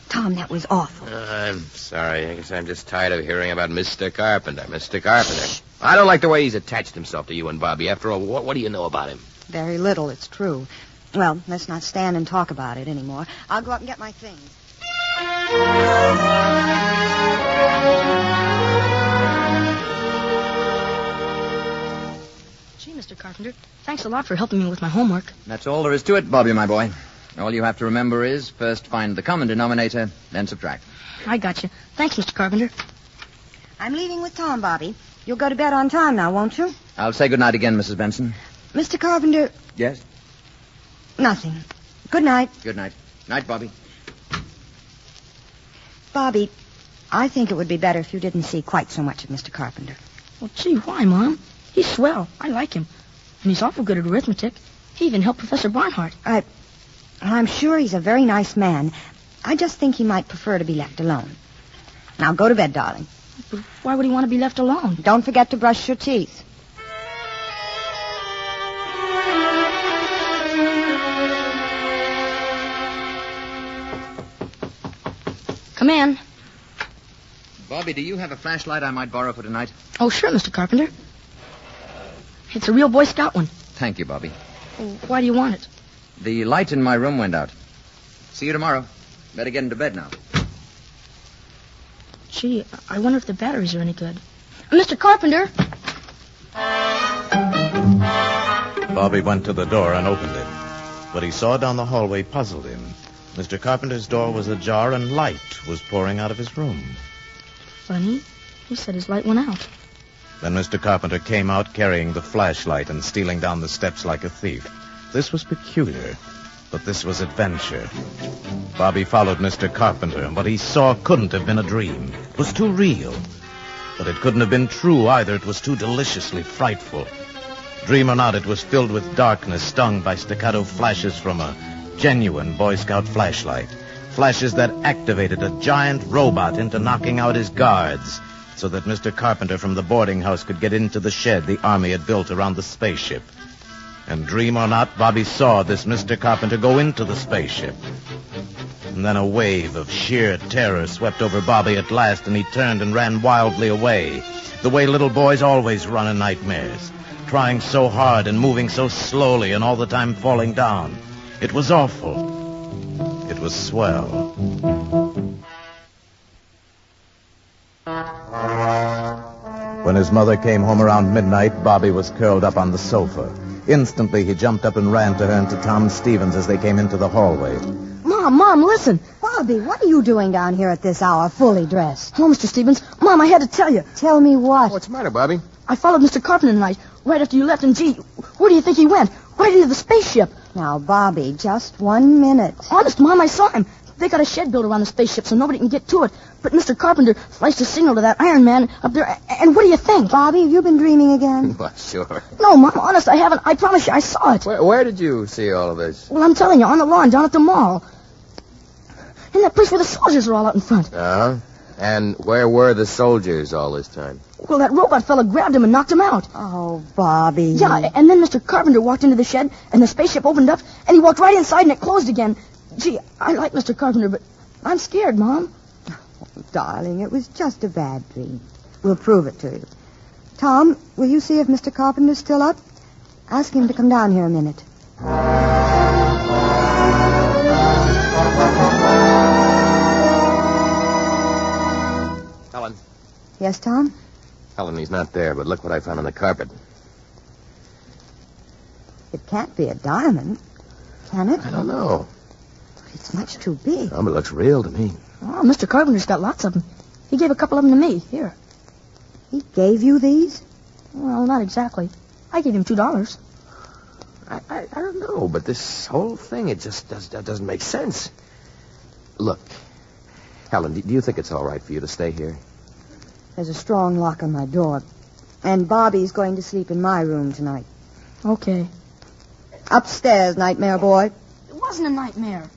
Tom, that was awful. I'm sorry. I guess I'm just tired of hearing about Mr. Carpenter. Mr. Carpenter. I don't like the way he's attached himself to you and Bobby. After all, what do you know about him? Very little, it's true. Well, let's not stand and talk about it anymore. I'll go up and get my things. Gee, Mr. Carpenter, thanks a lot for helping me with my homework. That's all there is to it, Bobby, my boy. All you have to remember is first find the common denominator, then subtract. I got you. Thanks, Mr. Carpenter. I'm leaving with Tom, Bobby. You'll go to bed on time now, won't you? I'll say good night again, Mrs. Benson. Mr. Carpenter... Yes? Nothing. Good night. Good night. Night, Bobby. Bobby, I think it would be better if you didn't see quite so much of Mr. Carpenter. Well, gee, why, Mom? He's swell. I like him. And he's awful good at arithmetic. He even helped Professor Barnhart. I'm sure he's a very nice man. I just think he might prefer to be left alone. Now, go to bed, darling. But why would he want to be left alone? Don't forget to brush your teeth. Come in. Bobby, do you have a flashlight I might borrow for tonight? Oh, sure, Mr. Carpenter. It's a real Boy Scout one. Thank you, Bobby. Well, why do you want it? The light in my room went out. See you tomorrow. Better get into bed now. Gee, I wonder if the batteries are any good. Mr. Carpenter! Bobby went to the door and opened it. What he saw down the hallway puzzled him. Mr. Carpenter's door was ajar and light was pouring out of his room. Funny. He said his light went out. Then Mr. Carpenter came out carrying the flashlight and stealing down the steps like a thief. This was peculiar, but this was adventure. Bobby followed Mr. Carpenter, and what he saw couldn't have been a dream. It was too real. But it couldn't have been true either. It was too deliciously frightful. Dream or not, it was filled with darkness, stung by staccato flashes from a genuine Boy Scout flashlight. Flashes that activated a giant robot into knocking out his guards so that Mr. Carpenter from the boarding house could get into the shed the Army had built around the spaceship. And dream or not, Bobby saw this Mr. Carpenter go into the spaceship. And then a wave of sheer terror swept over Bobby at last, and he turned and ran wildly away, the way little boys always run in nightmares, trying so hard and moving so slowly and all the time falling down. It was awful. It was swell. When his mother came home around midnight, Bobby was curled up on the sofa. Instantly, he jumped up and ran to her and to Tom Stevens as they came into the hallway. Mom, listen. Bobby, what are you doing down here at this hour, fully dressed? Oh, Mr. Stevens. Mom, I had to tell you. Tell me what? What's the matter, Bobby? I followed Mr. Carpenter tonight, right after you left, and gee, where do you think he went? Right into the spaceship. Now, Bobby, just 1 minute. Honest, Mom, I saw him. They got a shed built around the spaceship so nobody can get to it. But Mr. Carpenter flashed a signal to that Iron Man up there. And what do you think? Bobby, have you been dreaming again? Well, sure. No, Mom, honest, I haven't. I promise you, I saw it. Where did you see all of this? Well, I'm telling you, on the lawn down at the mall. In that place where the soldiers are all out in front. Uh-huh. And where were the soldiers all this time? Well, that robot fella grabbed him and knocked him out. Oh, Bobby. Yeah, and then Mr. Carpenter walked into the shed, and the spaceship opened up, and he walked right inside, and it closed again. Gee, I like Mr. Carpenter, but I'm scared, Mom. Oh, darling, it was just a bad dream. We'll prove it to you. Tom, will you see if Mr. Carpenter's still up? Ask him to come down here a minute. Helen. Yes, Tom? Helen, he's not there, but look what I found on the carpet. It can't be a diamond, can it? I don't know. It's much too big. Oh, but it looks real to me. Oh, Mr. Carpenter's got lots of them. He gave a couple of them to me. Here. He gave you these? Well, not exactly. I gave him $2. I don't know, but this whole thing, it just doesn't make sense. Look, Helen, do you think it's all right for you to stay here? There's a strong lock on my door. And Bobby's going to sleep in my room tonight. Okay. Upstairs, nightmare boy. It wasn't a nightmare.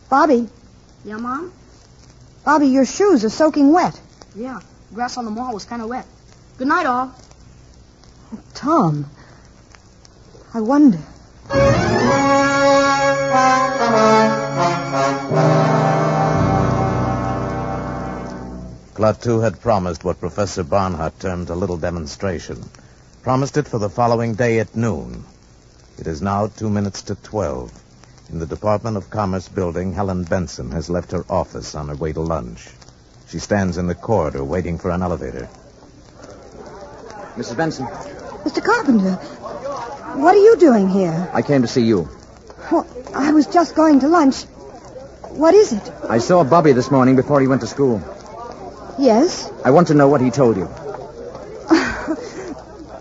Bobby. Yeah, Mom? Bobby, your shoes are soaking wet. Yeah, grass on the mall was kind of wet. Good night, all. Oh, Tom. I wonder. Klaatu had promised what Professor Barnhart termed a little demonstration. Promised it for the following day at noon. It is now 2 minutes to 12. In the Department of Commerce building, Helen Benson has left her office on her way to lunch. She stands in the corridor waiting for an elevator. Mrs. Benson. Mr. Carpenter, what are you doing here? I came to see you. Well, I was just going to lunch. What is it? I saw Bobby this morning before he went to school. Yes? I want to know what he told you.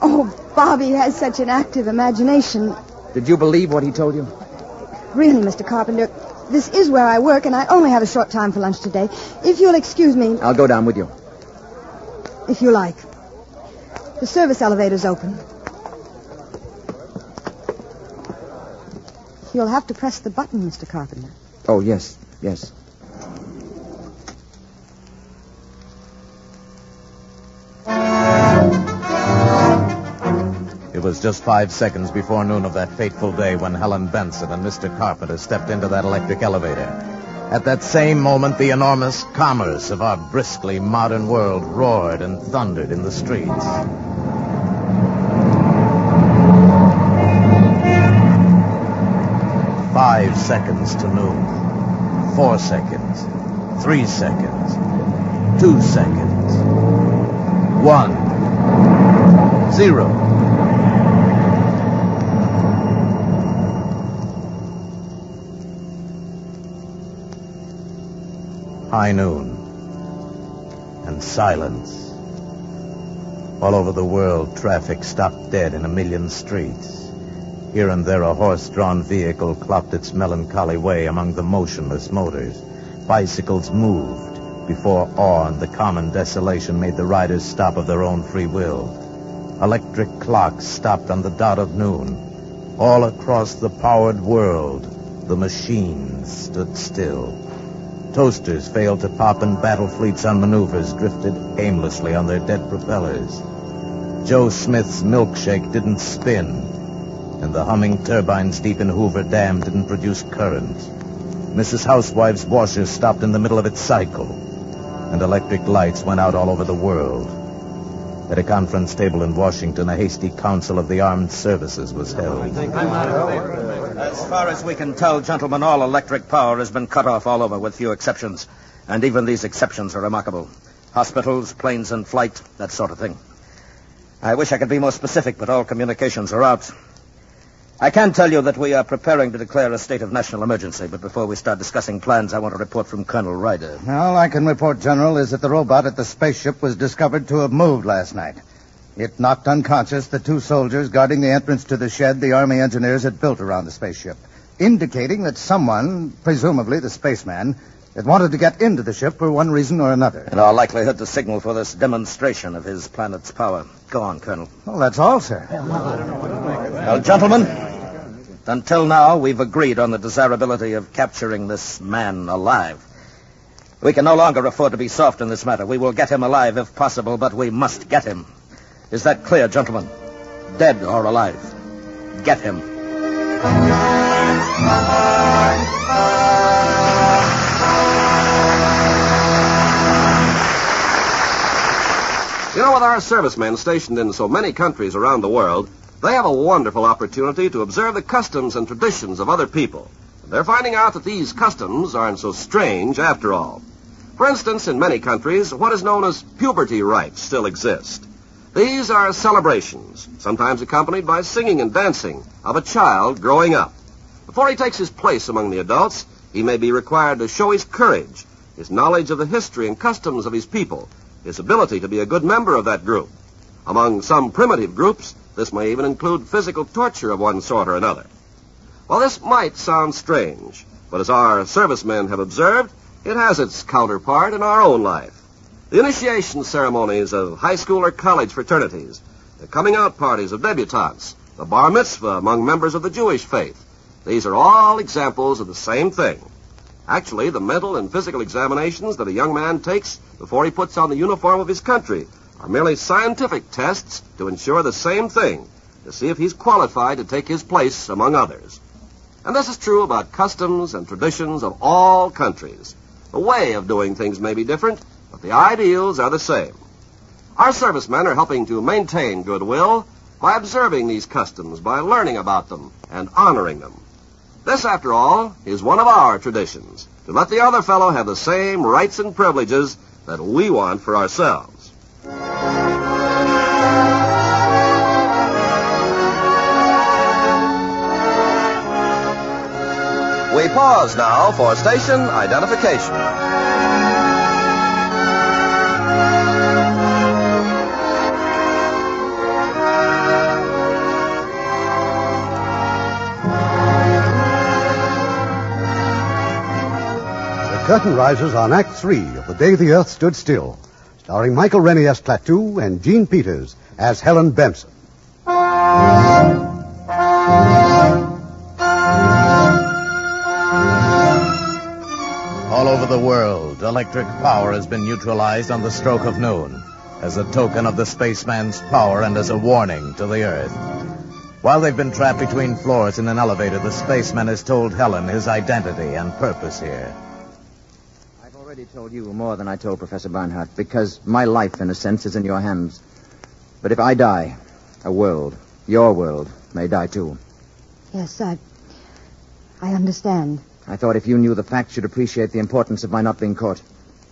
Oh, Bobby has such an active imagination. Did you believe what he told you? Really, Mr. Carpenter, this is where I work, and I only have a short time for lunch today. If you'll excuse me... I'll go down with you. If you like. The service elevator's open. You'll have to press the button, Mr. Carpenter. Oh, yes, yes. It was just 5 seconds before noon of that fateful day when Helen Benson and Mr. Carpenter stepped into that electric elevator. At that same moment, the enormous commerce of our briskly modern world roared and thundered in the streets. Five seconds to noon. 4 seconds. 3 seconds. 2 seconds. 1. 0. High noon. And silence. All over the world, traffic stopped dead in a million streets. Here and there, a horse-drawn vehicle clopped its melancholy way among the motionless motors. Bicycles moved before awe and the common desolation made the riders stop of their own free will. Electric clocks stopped on the dot of noon. All across the powered world, the machines stood still. Toasters failed to pop and battle fleets on maneuvers drifted aimlessly on their dead propellers. Joe Smith's milkshake didn't spin, and the humming turbines deep in Hoover Dam didn't produce current. Mrs. Housewife's washer stopped in the middle of its cycle, and electric lights went out all over the world. At a conference table in Washington, a hasty council of the armed services was held. As far as we can tell, gentlemen, all electric power has been cut off all over, with few exceptions. And even these exceptions are remarkable. Hospitals, planes in flight, that sort of thing. I wish I could be more specific, but all communications are out. I can tell you that we are preparing to declare a state of national emergency, but before we start discussing plans, I want a report from Colonel Ryder. All I can report, General, is that the robot at the spaceship was discovered to have moved last night. It knocked unconscious the 2 soldiers guarding the entrance to the shed the Army engineers had built around the spaceship, indicating that someone, presumably the spaceman, had wanted to get into the ship for one reason or another. In all likelihood, the signal for this demonstration of his planet's power. Go on, Colonel. Well, that's all, sir. Well, gentlemen, until now, we've agreed on the desirability of capturing this man alive. We can no longer afford to be soft in this matter. We will get him alive if possible, but we must get him. Is that clear, gentlemen? Dead or alive? Get him. You know, with our servicemen stationed in so many countries around the world, they have a wonderful opportunity to observe the customs and traditions of other people. They're finding out that these customs aren't so strange after all. For instance, in many countries, what is known as puberty rites still exist. These are celebrations, sometimes accompanied by singing and dancing, of a child growing up. Before he takes his place among the adults, he may be required to show his courage, his knowledge of the history and customs of his people, his ability to be a good member of that group. Among some primitive groups, this may even include physical torture of one sort or another. Well, this might sound strange, but as our servicemen have observed, it has its counterpart in our own life. The initiation ceremonies of high school or college fraternities, the coming out parties of debutantes, the bar mitzvah among members of the Jewish faith, these are all examples of the same thing. Actually, the mental and physical examinations that a young man takes before he puts on the uniform of his country are merely scientific tests to ensure the same thing, to see if he's qualified to take his place among others. And this is true about customs and traditions of all countries. The way of doing things may be different, but the ideals are the same. Our servicemen are helping to maintain goodwill by observing these customs, by learning about them and honoring them. This, after all, is one of our traditions, to let the other fellow have the same rights and privileges that we want for ourselves. We pause now for station identification. The curtain rises on Act 3 of The Day the Earth Stood Still, starring Michael Rennie as Klaatu and Gene Peters as Helen Benson. All over the world, electric power has been neutralized on the stroke of noon as a token of the spaceman's power and as a warning to the Earth. While they've been trapped between floors in an elevator, the spaceman has told Helen his identity and purpose here. I've already told you more than I told Professor Barnhart, because my life, in a sense, is in your hands. But if I die, a world, your world, may die too. Yes, I understand. I thought if you knew the facts, you'd appreciate the importance of my not being caught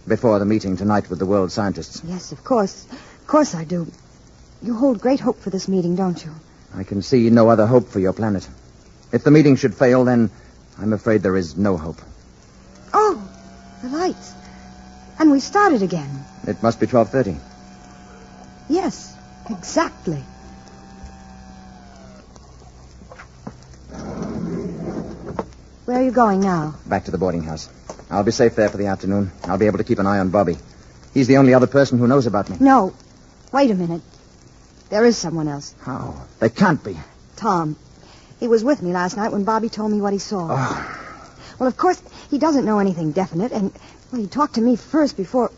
before the meeting tonight with the world scientists. Yes, of course. Of course I do. You hold great hope for this meeting, don't you? I can see no other hope for your planet. If the meeting should fail, then I'm afraid there is no hope. Oh, the lights. And we started again. It must be 12:30. Yes, exactly. Where are you going now? Back to the boarding house. I'll be safe there for the afternoon. I'll be able to keep an eye on Bobby. He's the only other person who knows about me. No. Wait a minute. There is someone else. How? They can't be. Tom. He was with me last night when Bobby told me what he saw. Oh. Well, of course, he doesn't know anything definite, and he talked to me first before...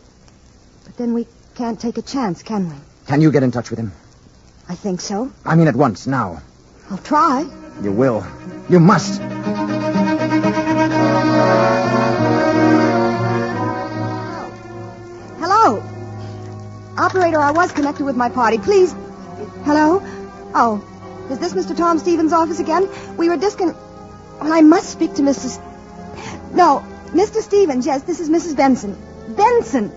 But then we can't take a chance, can we? Can you get in touch with him? I think so. I mean at once, now. I'll try. You will. You must. Hello. Operator, I was connected with my party. Please. Hello? Oh, is this Mr. Tom Stevens' office again? We were Well, I must speak to Mrs... No, Mr. Stevens, yes, this is Mrs. Benson. Benson!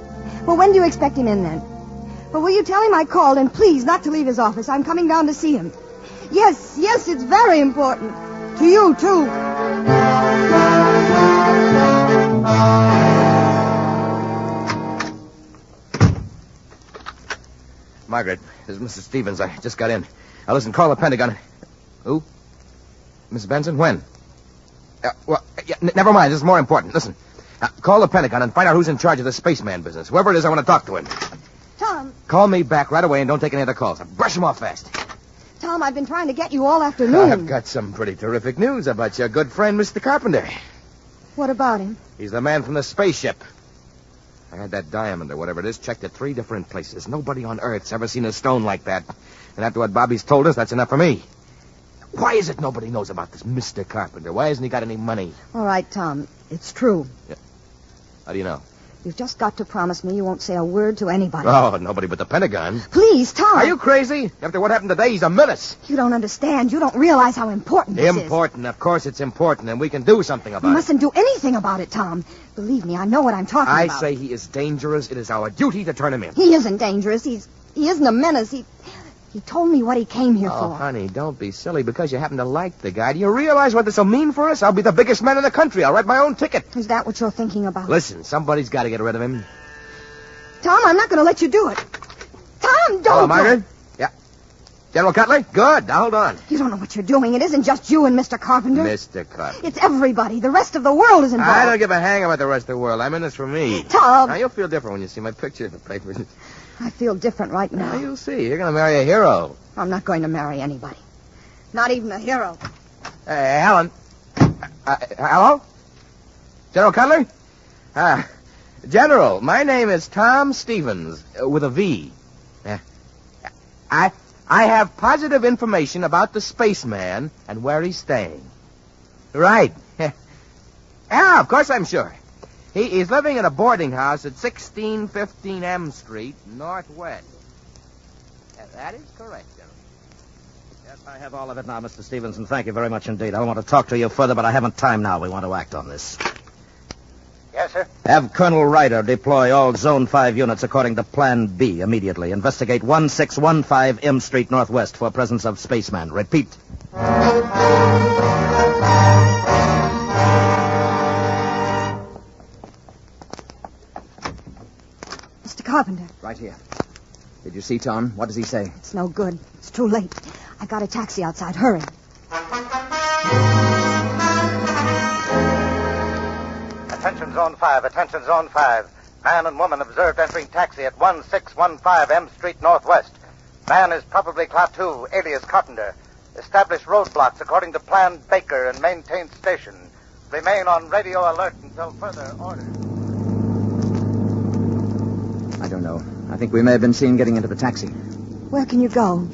Well, when do you expect him in, then? Well, will you tell him I called, and please, not to leave his office. I'm coming down to see him. Yes, it's very important. To you, too. Margaret, this is Mrs. Stevens. I just got in. Now, listen, call the Pentagon. Who? Mrs. Benson? When? Never mind. This is more important. Listen, call the Pentagon and find out who's in charge of the spaceman business. Whoever it is, I want to talk to him. Tom. Call me back right away and don't take any other calls. Brush them off fast. Tom, I've been trying to get you all afternoon. I've got some pretty terrific news about your good friend, Mr. Carpenter. What about him? He's the man from the spaceship. I had that diamond or whatever it is checked at 3 different places. Nobody on Earth's ever seen a stone like that. And after what Bobby's told us, that's enough for me. Why is it nobody knows about this Mr. Carpenter? Why hasn't he got any money? All right, Tom. It's true. Yeah. How do you know? You've just got to promise me you won't say a word to anybody. Oh, nobody but the Pentagon. Please, Tom. Are you crazy? After what happened today, he's a menace. You don't understand. You don't realize how important this is. Important. Of course it's important, and we can do something about it. You mustn't do anything about it, Tom. Believe me, I know what I'm talking about. I say he is dangerous. It is our duty to turn him in. He isn't dangerous. He isn't a menace. He told me what he came here for. Oh, honey, don't be silly because you happen to like the guy. Do you realize what this will mean for us? I'll be the biggest man in the country. I'll write my own ticket. Is that what you're thinking about? Listen, somebody's got to get rid of him. Tom, I'm not going to let you do it. Tom, don't. Hello, Margaret? Yeah. General Cutler? Good. Now, hold on. You don't know what you're doing. It isn't just you and Mr. Carpenter. Mr. Carpenter. It's everybody. The rest of the world is involved. I don't give a hang about the rest of the world. I'm in this for me. Tom. Now, you'll feel different when you see my picture in the paper. I feel different right now. Now, you'll see. You're going to marry a hero. I'm not going to marry anybody. Not even a hero. Hey, Helen. Hello? General Cutler? General, my name is Tom Stevens, with a V. I have positive information about the spaceman and where he's staying. Right. Yeah, of course I'm sure. He is living in a boarding house at 1615 M Street, Northwest. That is correct, General. Yes, I have all of it now, Mr. Stevenson. Thank you very much indeed. I want to talk to you further, but I haven't time now. We want to act on this. Yes, sir. Have Colonel Ryder deploy all Zone 5 units according to Plan B immediately. Investigate 1615 M Street Northwest for presence of spaceman. Repeat. Mr. Carpenter. Right here. Did you see Tom? What does he say? It's no good. It's too late. I got a taxi outside. Hurry. Attention Zone 5. Attention Zone 5. Man and woman observed entering taxi at 1615 M Street Northwest. Man is probably Klaatu, alias Carpenter. Establish roadblocks according to Plan Baker and maintain station. Remain on radio alert until further orders. I don't know. I think we may have been seen getting into the taxi. Where can you go?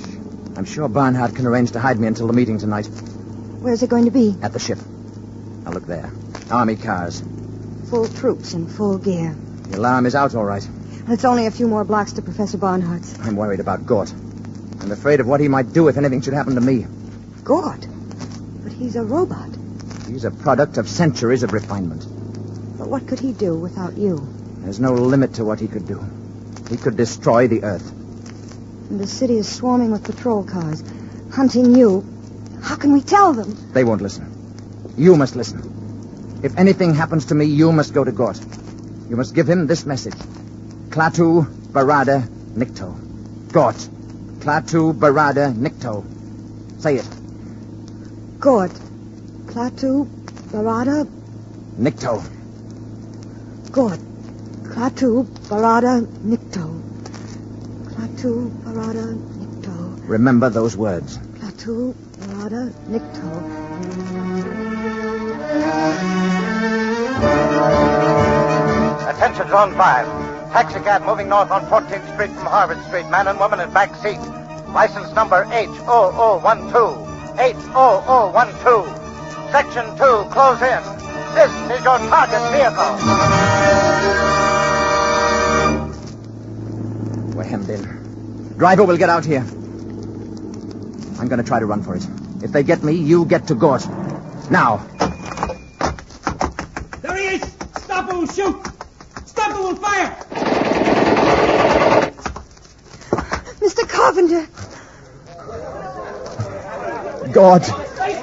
I'm sure Barnhart can arrange to hide me until the meeting tonight. Where's it going to be? At the ship. Now look there. Army cars. Full troops in full gear. The alarm is out all right. It's only a few more blocks to Professor Barnhart's. I'm worried about Gort. I'm afraid of what he might do if anything should happen to me. Gort? But he's a robot. He's a product of centuries of refinement. But what could he do without you? There's no limit to what he could do. He could destroy the Earth. And the city is swarming with patrol cars, hunting you. How can we tell them? They won't listen. You must listen. If anything happens to me, you must go to Gort. You must give him this message. Klaatu Barada Nikto. Gort. Klaatu Barada Nikto. Say it. Gort. Klaatu Barada Nikto. Gort. Klaatu Barada Nikto. Klaatu Barada Nikto. Remember those words. Klaatu Barada Nikto. Attention Zone 5. Taxicab moving north on 14th Street from Harvard Street. Man and woman in back seat. License number H0012. H0012. Section 2, close in. This is your target vehicle. We're hemmed in. Driver will get out here. I'm going to try to run for it. If they get me, you get to Gort. Now. There he is! Stop or we'll shoot! Stop or we'll fire! Mr. Carpenter! Gort!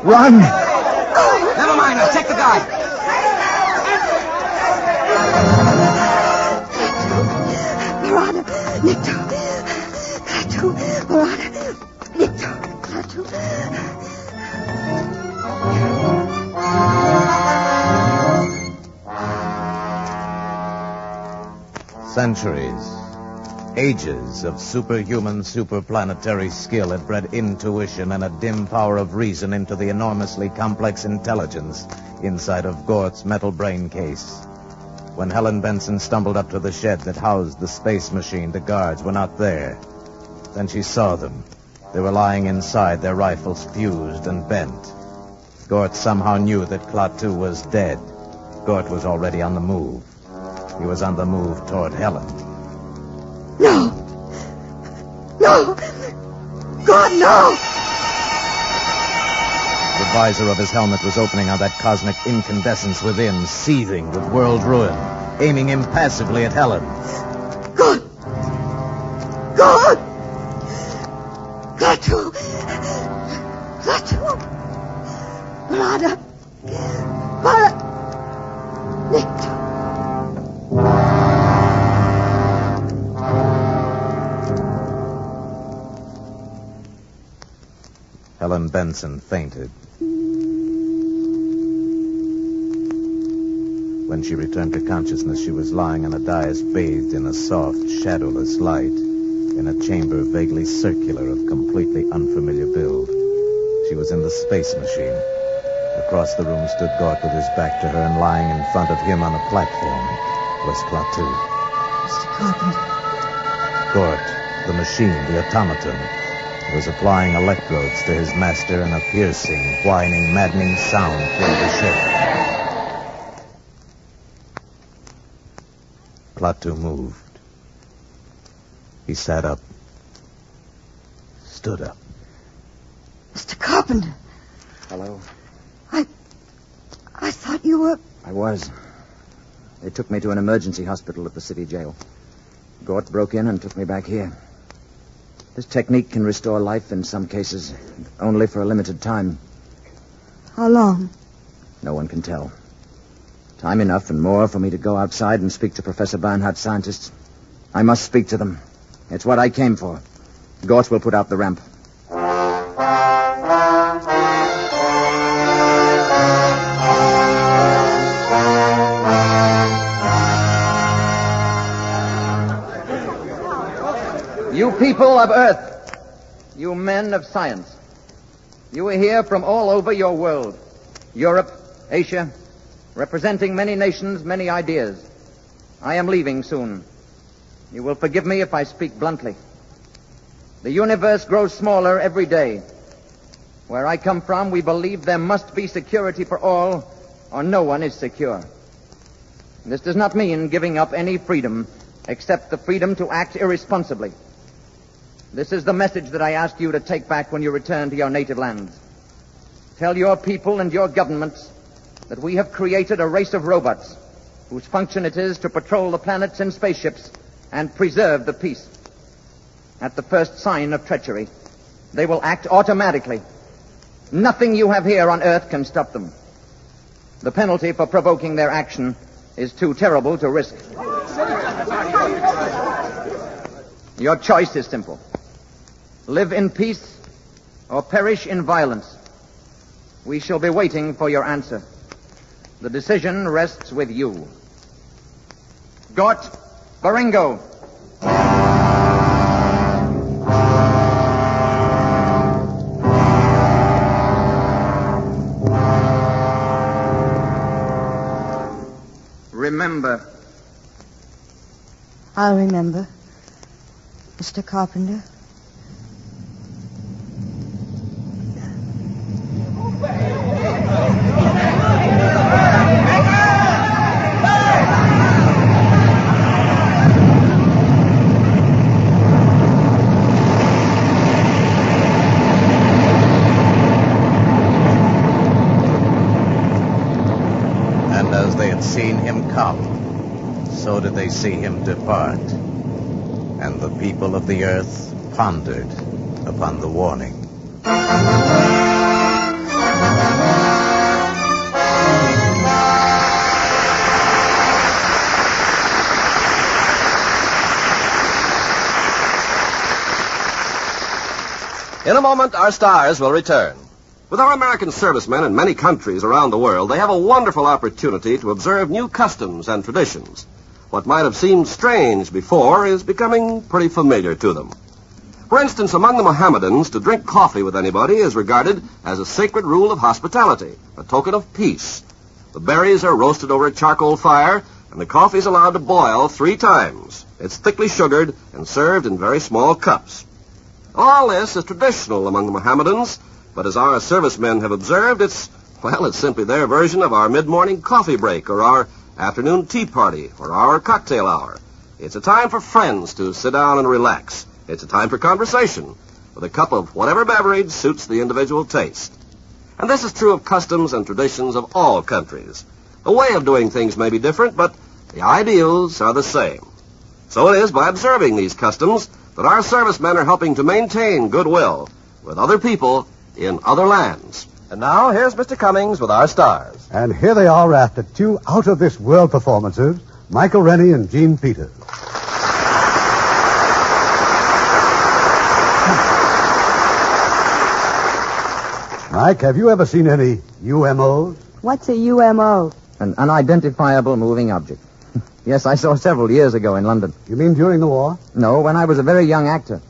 Run! Never mind, I'll take the guy. Barada Nikto. Klaatu Barada Nikto. Klaatu. Centuries, ages of superhuman, superplanetary skill had bred intuition and a dim power of reason into the enormously complex intelligence inside of Gort's metal brain case. When Helen Benson stumbled up to the shed that housed the space machine, the guards were not there. Then she saw them. They were lying inside, their rifles fused and bent. Gort somehow knew that Klaatu was dead. Gort was already on the move. He was on the move toward Helen. No! No! God, no! The visor of his helmet was opening on that cosmic incandescence within, seething with world ruin, aiming impassively at Helen. God! God! Klaatu! Klaatu! Parada! Nectar! Helen Benson fainted. When she returned to consciousness, she was lying on a dais bathed in a soft, shadowless light, in a chamber vaguely circular of completely unfamiliar build. She was in the space machine. Across the room stood Gort with his back to her, and lying in front of him on a platform was Klaatu. Mr. Carpenter. Gort, the machine, the automaton, was applying electrodes to his master, and a piercing, whining, maddening sound filled the ship. Klaatu moved. He sat up. Stood up. Mr. Carpenter. Hello? I thought you were... I was. They took me to an emergency hospital at the city jail. Gort broke in and took me back here. This technique can restore life in some cases, only for a limited time. How long? No one can tell. Time enough and more for me to go outside and speak to Professor Bernhardt's scientists. I must speak to them. It's what I came for. Gort will put out the ramp. You people of Earth, you men of science, you are here from all over your world, Europe, Asia, representing many nations, many ideas. I am leaving soon. You will forgive me if I speak bluntly. The universe grows smaller every day. Where I come from, we believe there must be security for all, or no one is secure. This does not mean giving up any freedom, except the freedom to act irresponsibly. This is the message that I ask you to take back when you return to your native lands. Tell your people and your governments that we have created a race of robots whose function it is to patrol the planets in spaceships and preserve the peace. At the first sign of treachery, they will act automatically. Nothing you have here on Earth can stop them. The penalty for provoking their action is too terrible to risk. Your choice is simple. Live in peace or perish in violence. We shall be waiting for your answer. The decision rests with you. Gort Baringo. Remember. I'll remember, Mr. Carpenter. Seen him come, so did they see him depart. And the people of the earth pondered upon the warning. In a moment, our stars will return. With our American servicemen in many countries around the world, they have a wonderful opportunity to observe new customs and traditions. What might have seemed strange before is becoming pretty familiar to them. For instance, among the Mohammedans, to drink coffee with anybody is regarded as a sacred rule of hospitality, a token of peace. The berries are roasted over a charcoal fire, and the coffee is allowed to boil 3 times. It's thickly sugared and served in very small cups. All this is traditional among the Mohammedans, but as our servicemen have observed, it's simply their version of our mid-morning coffee break or our afternoon tea party or our cocktail hour. It's a time for friends to sit down and relax. It's a time for conversation with a cup of whatever beverage suits the individual taste. And this is true of customs and traditions of all countries. The way of doing things may be different, but the ideals are the same. So it is by observing these customs that our servicemen are helping to maintain goodwill with other people in other lands. And now, here's Mr. Cummings with our stars. And here they are after 2 out-of-this-world performances, Michael Rennie and Gene Peters. Mike, have you ever seen any UMOs? What's a UMO? An unidentifiable moving object. Yes, I saw several years ago in London. You mean during the war? No, when I was a very young actor.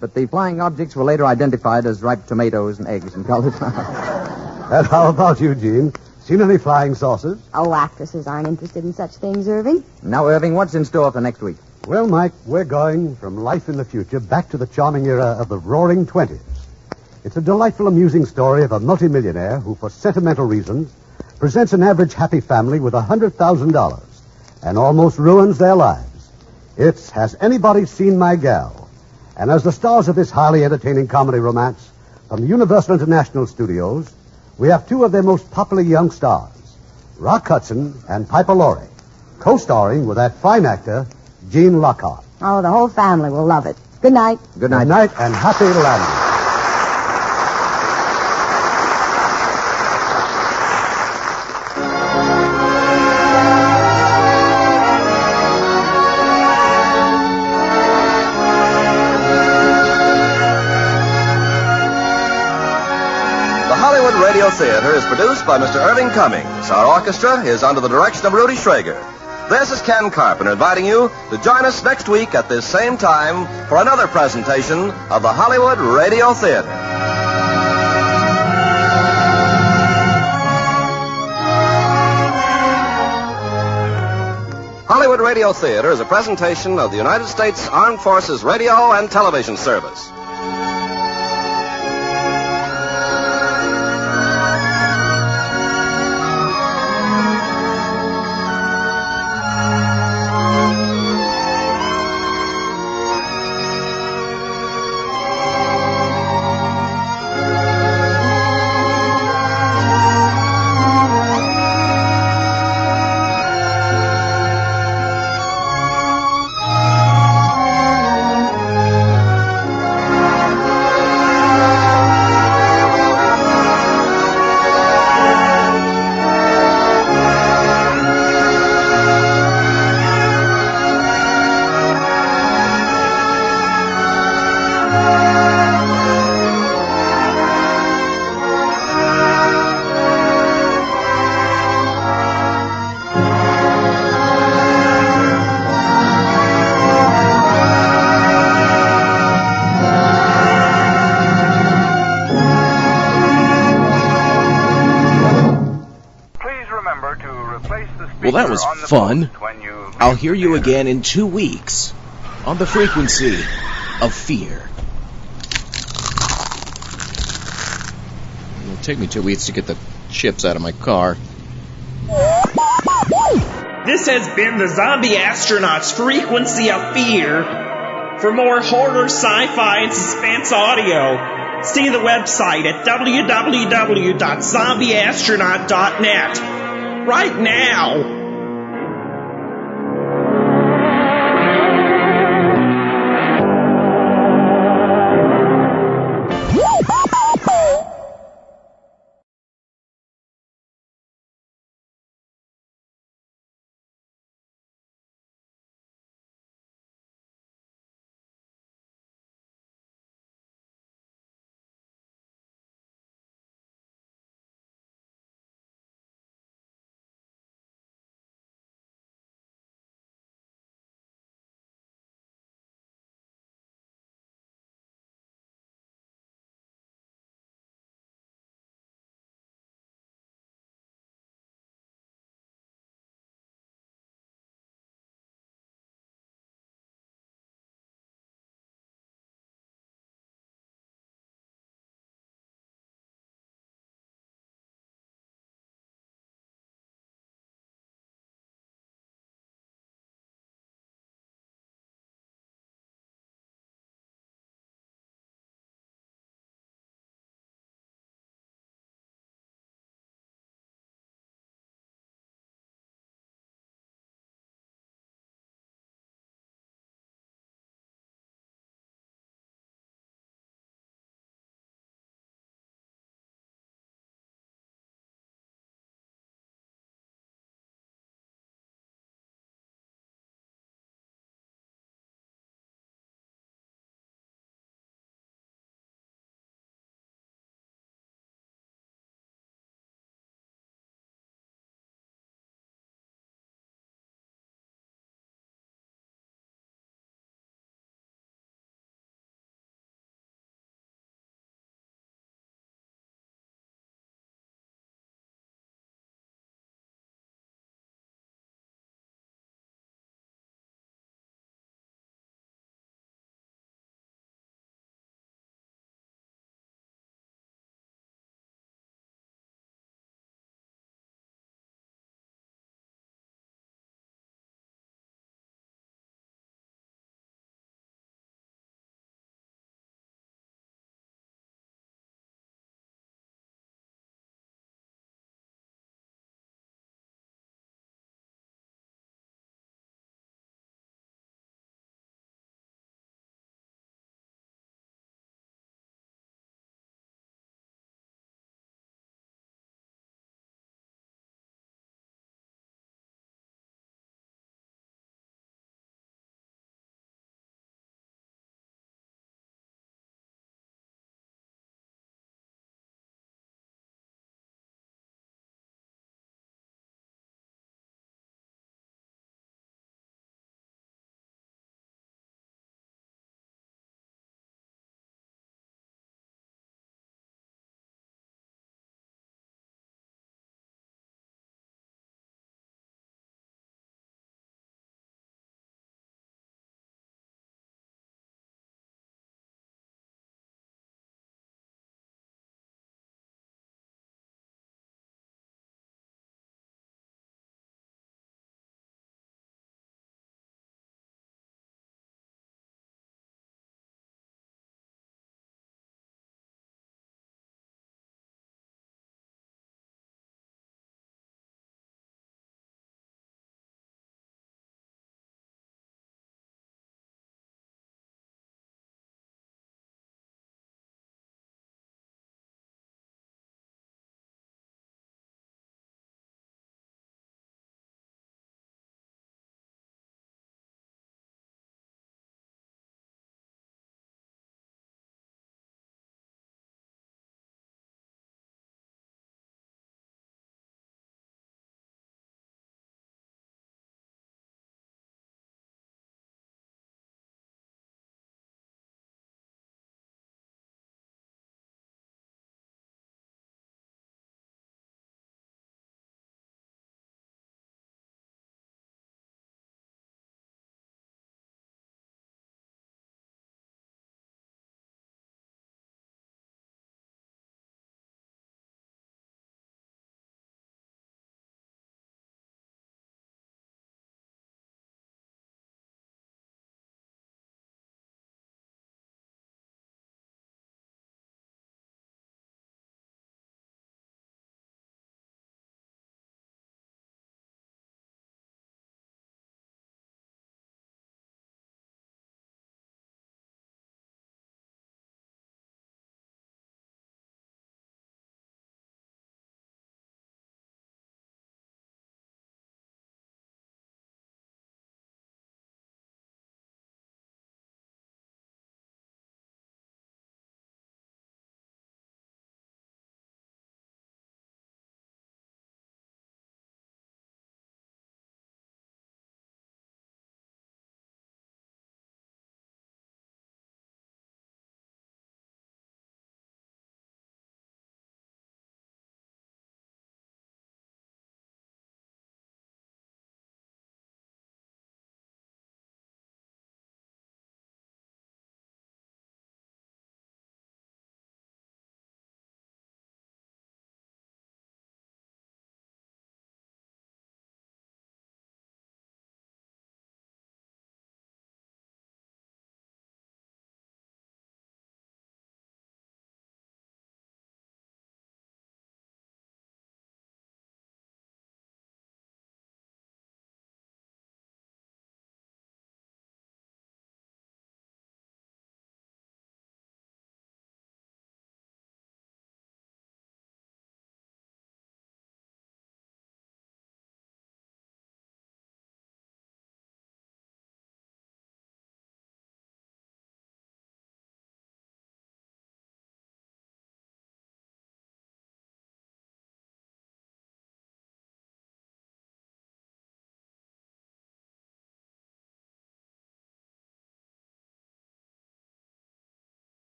But the flying objects were later identified as ripe tomatoes and eggs and cauliflower. And how about you, Gene? Seen any flying saucers? Oh, actresses aren't interested in such things, Irving. Now, Irving, what's in store for next week? Well, Mike, we're going from life in the future back to the charming era of the Roaring 20s. It's a delightful, amusing story of a multimillionaire who, for sentimental reasons, presents an average happy family with $100,000 and almost ruins their lives. It's Has Anybody Seen My Gal? And as the stars of this highly entertaining comedy romance from the Universal International Studios, we have 2 of their most popular young stars, Rock Hudson and Piper Laurie, co-starring with that fine actor, Gene Lockhart. Oh, the whole family will love it. Good night. Good night. Good night and happy landing. Radio Theater is produced by Mr. Irving Cummings. Our orchestra is under the direction of Rudy Schrager. This is Ken Carpenter inviting you to join us next week at this same time for another presentation of the Hollywood Radio Theater. Hollywood Radio Theater is a presentation of the United States Armed Forces Radio and Television Service. Well, that was fun. I'll hear you again in 2 weeks on the frequency of fear. It'll take me 2 weeks to get the chips out of my car. This has been the Zombie Astronaut's Frequency of Fear. For more horror, sci-fi, and suspense audio, see the website at www.zombieastronaut.net. Right now!